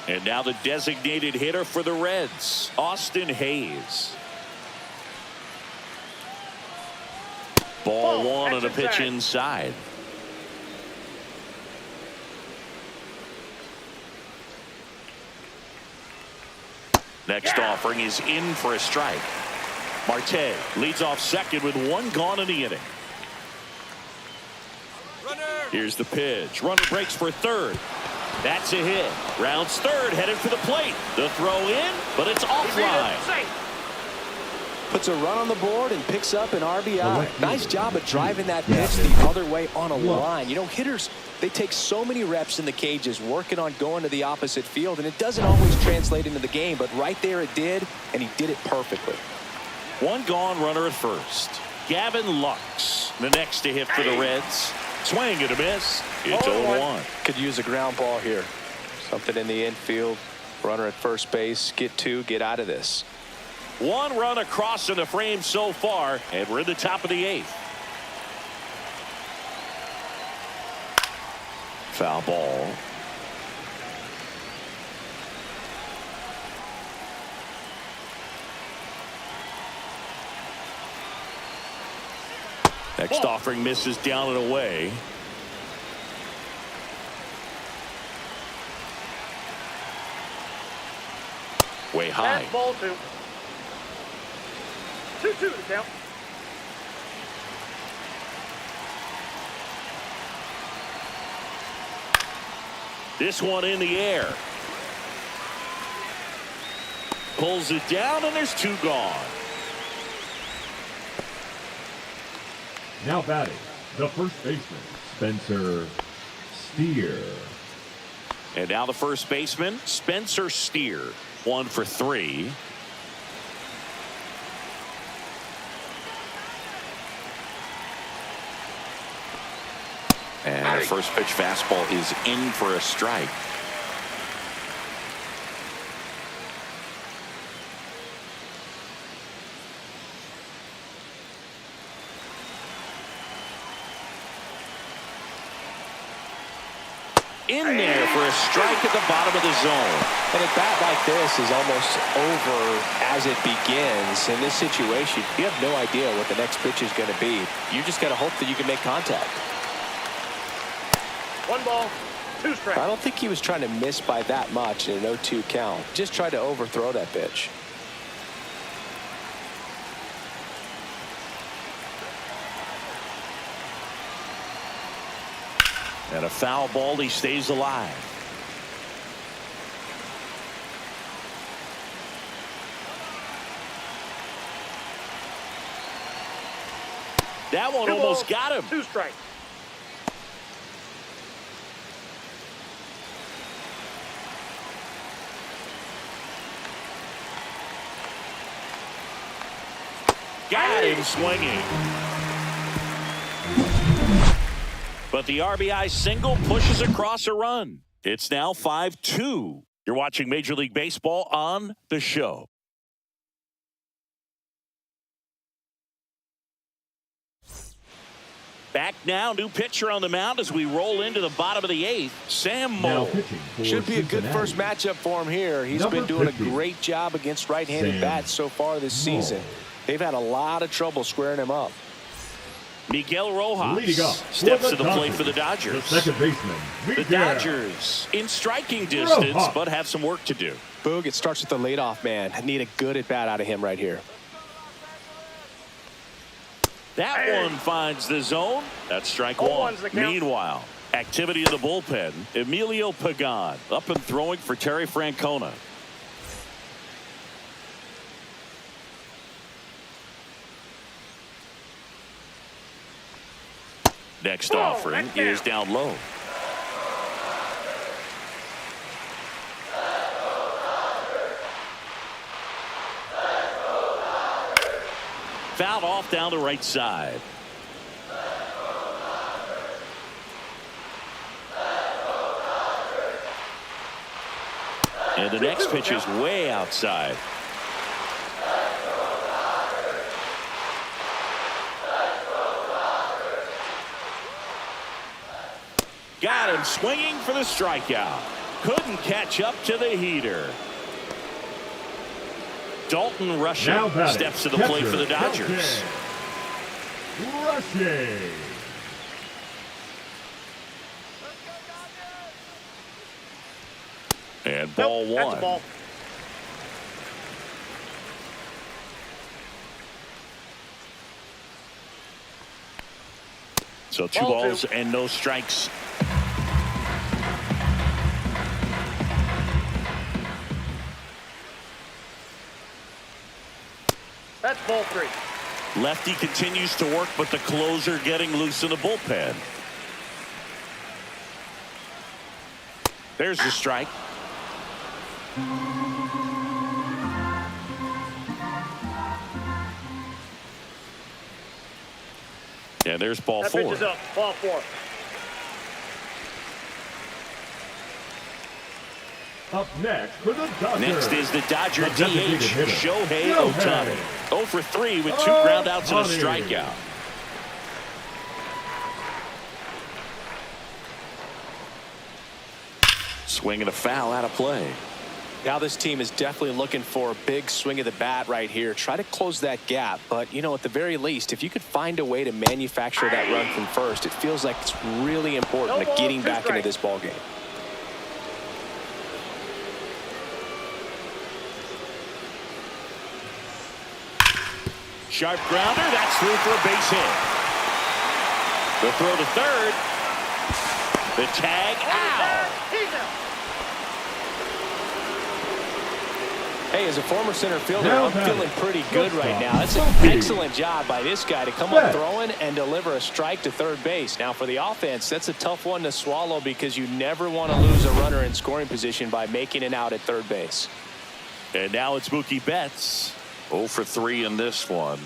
And now the designated hitter for the Reds, Austin Hayes. Ball 1 on a pitch inside. Next offering is in for a strike. Marte leads off second with 1 gone in the inning. Here's the pitch. Runner breaks for third. That's a hit. Rounds third, headed for the plate. The throw in, but it's offline. Puts a run on the board and picks up an RBI. Nice job of driving that pitch the other way on a line. You know, hitters, they take so many reps in the cages working on going to the opposite field, and it doesn't always translate into the game, but right there it did, and he did it perfectly. 1 gone, runner at first. Gavin Lux, the next to hit for the Reds. Swing and a miss. It's 0-1. Could use a ground ball here. Something in the infield. Runner at first base. Get 2, get out of this. 1 run across in the frame so far, and we're in the top of the 8th. Foul ball. Next offering misses down and away. Way high. That's ball 2. 2-2 to count. This one in the air. Pulls it down, and there's 2 gone. Now batting, the first baseman, Spencer Steer. And now the first baseman, Spencer Steer. 1 for 3. And the first pitch fastball is in for a strike. In there for a strike at the bottom of the zone. And a bat like this is almost over as it begins. In this situation, you have no idea what the next pitch is going to be. You just got to hope that you can make contact. 1 ball, 2 strikes. I don't think he was trying to miss by that much in an 0-2 count. Just tried to overthrow that pitch. And a foul ball, he stays alive. That one 2 almost balls, got him. 2 strikes. Got him swinging. But the RBI single pushes across a run. It's now 5-2. You're watching Major League Baseball on The Show. Back now, new pitcher on the mound as we roll into the bottom of the 8th. Sam Moe. Should be a good first matchup for him here. He's been doing a great job against right-handed bats so far this season. They've had a lot of trouble squaring him up. Miguel Rojas Leading up steps to the plate for the Dodgers. The second baseman, The Dodgers in striking distance, Rojas, but have some work to do. Boog, it starts with the leadoff man. I need a good at-bat out of him right here. That one finds the zone. That's strike 1. Meanwhile, activity in the bullpen. Emilio Pagan up and throwing for Terry Francona. Next offering is down low. Fouled off down the right side. And the next pitch is way outside. Got him swinging for the strikeout. Couldn't catch up to the heater. Dalton Rushing steps to the plate for the Dodgers. Rushing. And ball 1. That's a ball. So 2 balls and no strikes. That's ball 3. Lefty continues to work, but the closer getting loose in the bullpen. There's the strike. And there's ball 4. That pitch is up. Ball 4. Up next for the Dodgers. Next is the Dodger DH, hitter, Shohei Ohtani. 0 for 3 with 2 groundouts and a strikeout. Swing and a foul out of play. Now this team is definitely looking for a big swing of the bat right here. Try to close that gap. But, you know, at the very least, if you could find a way to manufacture that run from first, it feels like it's really important to getting back into this ball game. Sharp grounder. That's through for a base hit. The throw to third. The tag out. Hey, as a former center fielder, I'm feeling pretty good right now. That's an excellent job by this guy to come up throwing and deliver a strike to third base. Now, for the offense, that's a tough one to swallow because you never want to lose a runner in scoring position by making it out at third base. And now it's Mookie Betts. 0 for 3 in this one.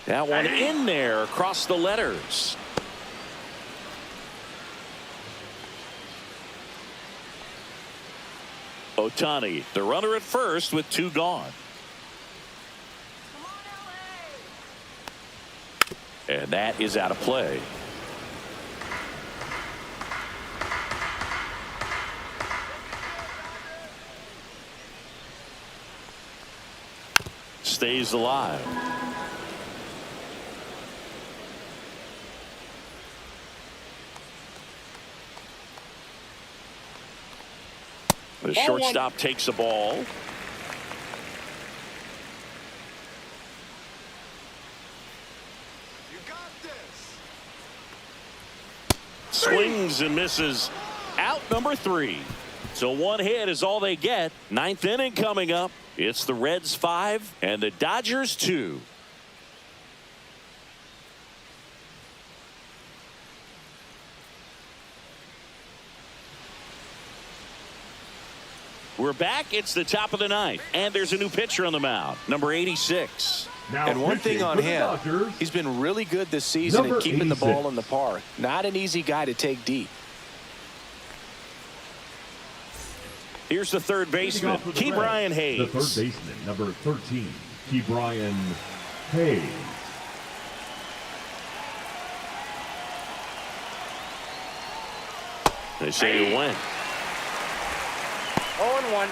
That one in there across the letters. Ohtani, the runner at first with 2 gone. And that is out of play. Stays alive. The shortstop takes the ball. You got this. Swings and misses. Out number 3. So 1 hit is all they get. 9th inning coming up. It's the Reds 5 and the Dodgers 2. We're back. It's the top of the 9th, and there's a new pitcher on the mound, number 86. Now And one thing on him, Dodgers, he's been really good this season in keeping the ball in the park. Not an easy guy to take deep. Here's the third baseman, Ke'Bryan Hayes. The third baseman, number 13, Ke'Bryan Hayes. They say you win. 0-1.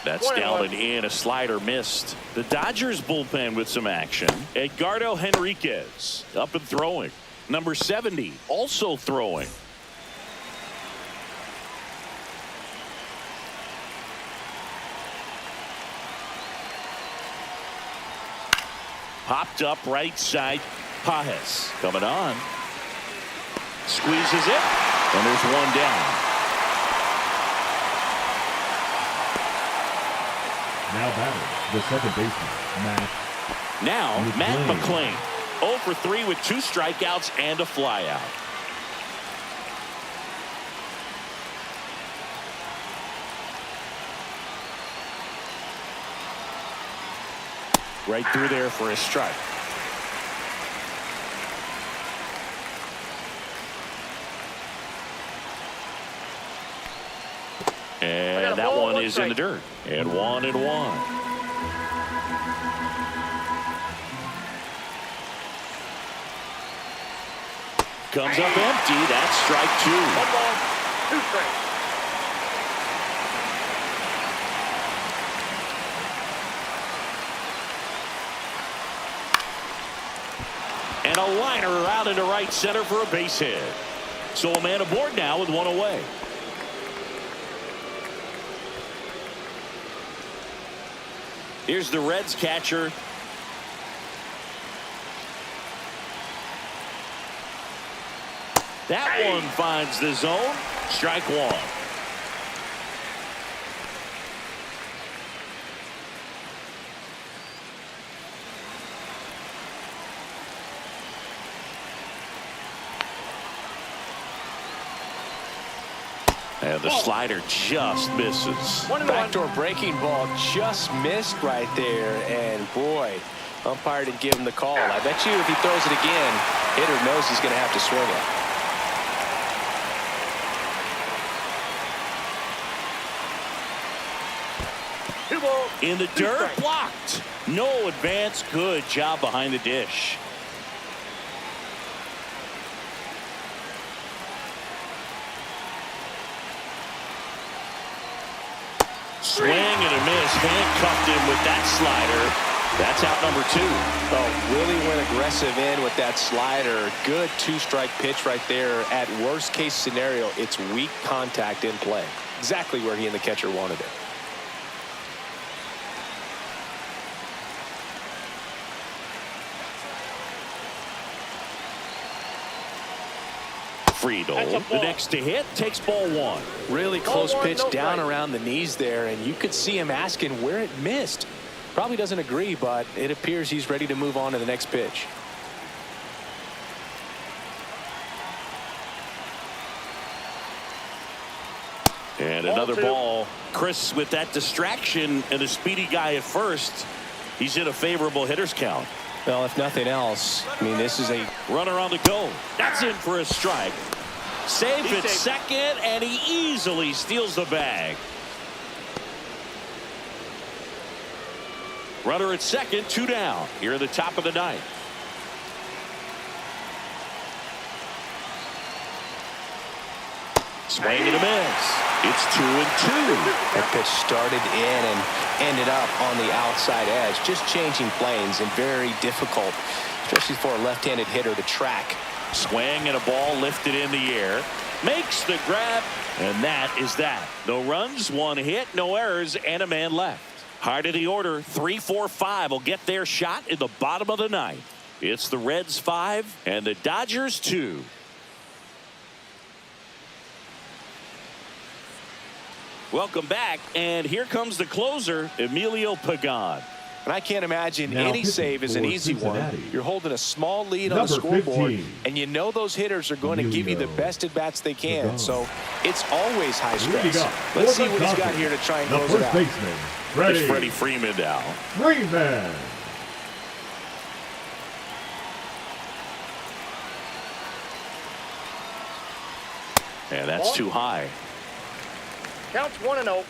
That's down and in. A slider missed. The Dodgers bullpen with some action. Edgardo Henriquez up and throwing. Number 70 also throwing. Popped up right side. Pajes coming on. Squeezes it. And there's one down. Now batting, the second baseman, Matt McClain. 0 for 3 with 2 strikeouts and a flyout. Right through there for a strike. And that one is in the dirt. And 1-1. Comes up empty. That's strike 2. 1 ball, 2 strikes. And a liner out into right center for a base hit. So a man aboard now with 1 away. Here's the Reds catcher. That one finds the zone. Strike 1. And the slider just misses. Backdoor breaking ball just missed right there. And boy, umpire didn't give him the call. I bet you if he throws it again, hitter knows he's going to have to swing it. 2 balls. In the dirt, blocked. No advance. Good job behind the dish. Swing and a miss. Handcuffed him with that slider. That's out number 2. Oh, really went aggressive in with that slider. Good 2-strike pitch right there. At worst case scenario, it's weak contact in play. Exactly where he and the catcher wanted it. Friedel, the next to hit, takes ball 1. Really close pitch down around the knees there, and you could see him asking where it missed. Probably doesn't agree, but it appears he's ready to move on to the next pitch. And another ball. Chris with that distraction and a speedy guy at first. He's in a favorable hitter's count. Well, if nothing else, I mean, this is a runner on the go. That's in for a strike. Safe at second, and he easily steals the bag. Runner at second, 2 down. Here at the top of the 9th. Swing and a miss. It's 2-2. That pitch started in and ended up on the outside edge. Just changing planes and very difficult, especially for a left-handed hitter to track. Swing and a ball lifted in the air. Makes the grab, and that is that. No runs, 1 hit, no errors, and a man left. Hard of the order, 3, 4, 5 will get their shot in the bottom of the 9th. It's the Reds 5 and the Dodgers 2. Welcome back, and here comes the closer, Emilio Pagan. And I can't imagine any save is an easy one. You're holding a small lead on the scoreboard, 15. And you know those hitters are going to give you the best at-bats they can. So it's always high stress. Let's see what he's got here to try and close it out. It's Freddie Freeman now. Freeman. And that's too high. Counts 1-0.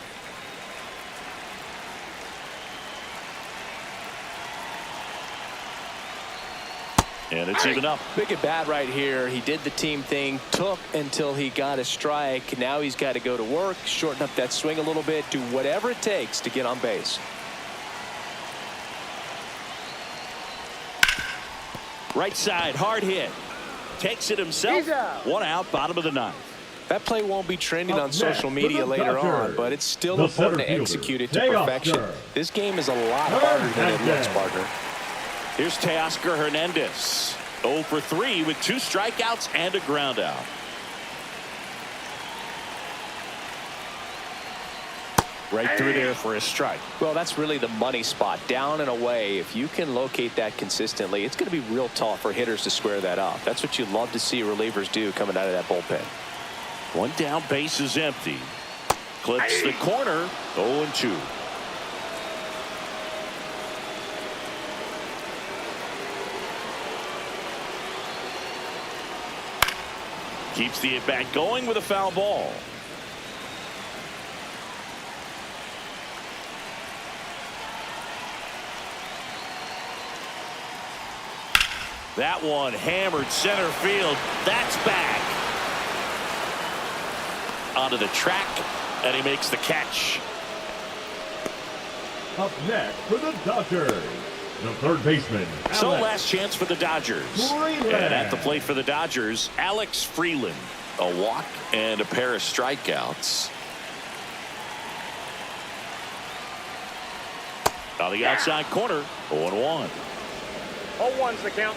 And it's even up. Big at bat right here. He did the team thing, took until he got a strike. Now he's got to go to work, shorten up that swing a little bit, do whatever it takes to get on base. Right side, hard hit. Takes it himself. 1 out, bottom of the 9th. That play won't be trending on social media later on, but it's still important to execute it to perfection. This game is a lot harder than it looks, partner. Here's Teoscar Hernandez. 0 for 3 with 2 strikeouts and a ground out. Right through there for a strike. Well, that's really the money spot. Down and away. If you can locate that consistently, it's going to be real tough for hitters to square that up. That's what you love to see relievers do coming out of that bullpen. 1 down, base is empty. Clips the corner. 0-2. Keeps the at-bat going with a foul ball. That one hammered center field. That's back. Onto the track, and he makes the catch. Up next for the Dodgers, the third baseman, Alex. So last chance for the Dodgers. Freeland. And at the plate for the Dodgers, Alex Freeland. A walk and a pair of strikeouts. On the outside corner, 0-1. 0-1's the count.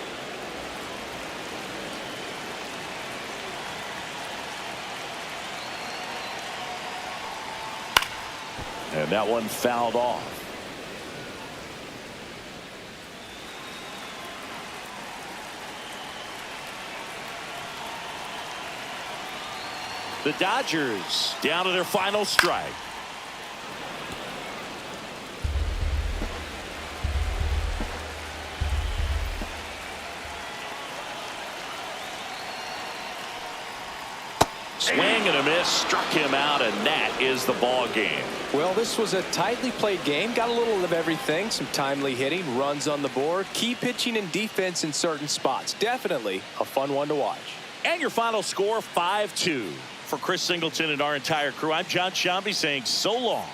And that one fouled off. The Dodgers down to their final strike. Swing and a miss, struck him out, and that is the ball game. Well, this was a tightly played game. Got a little of everything. Some timely hitting, runs on the board, key pitching and defense in certain spots. Definitely a fun one to watch. And your final score, 5-2. For Chris Singleton and our entire crew, I'm John Shambi saying so long.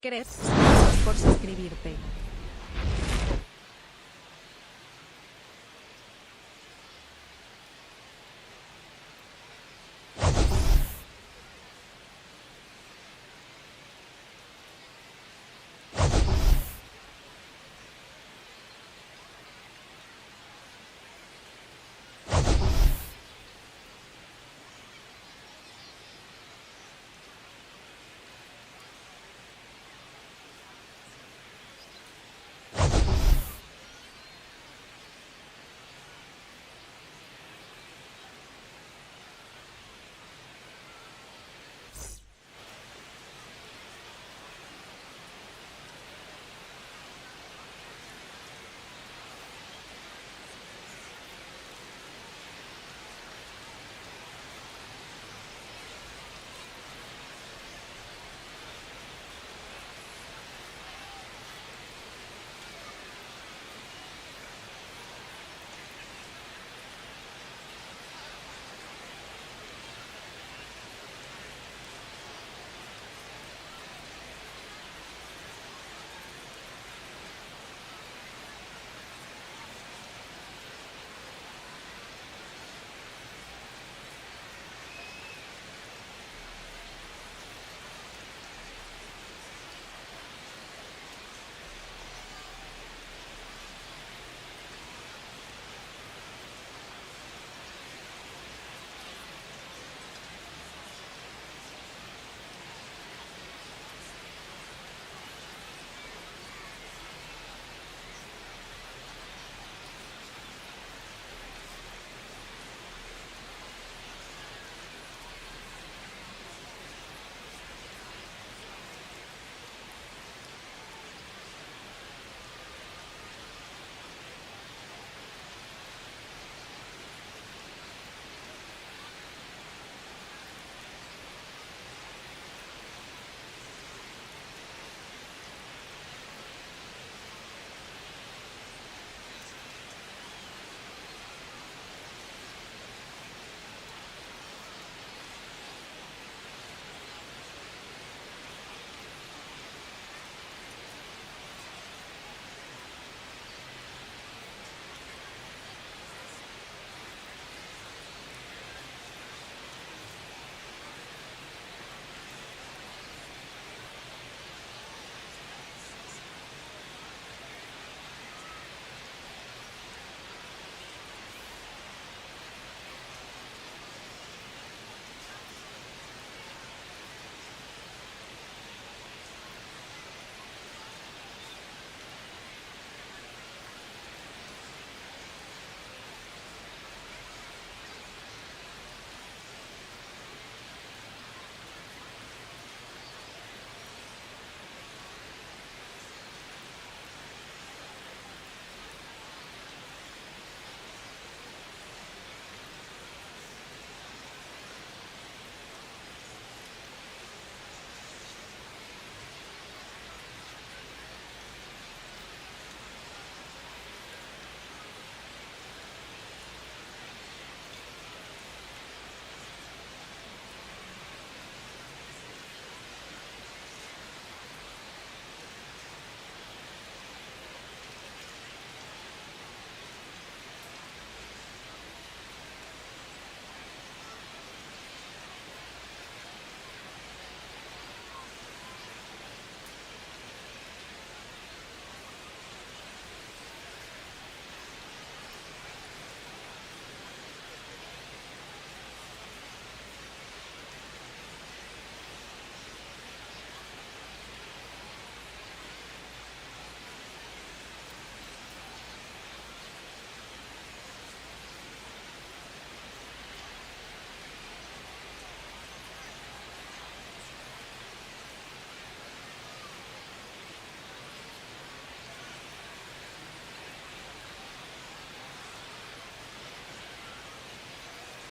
Gracias por suscribirte.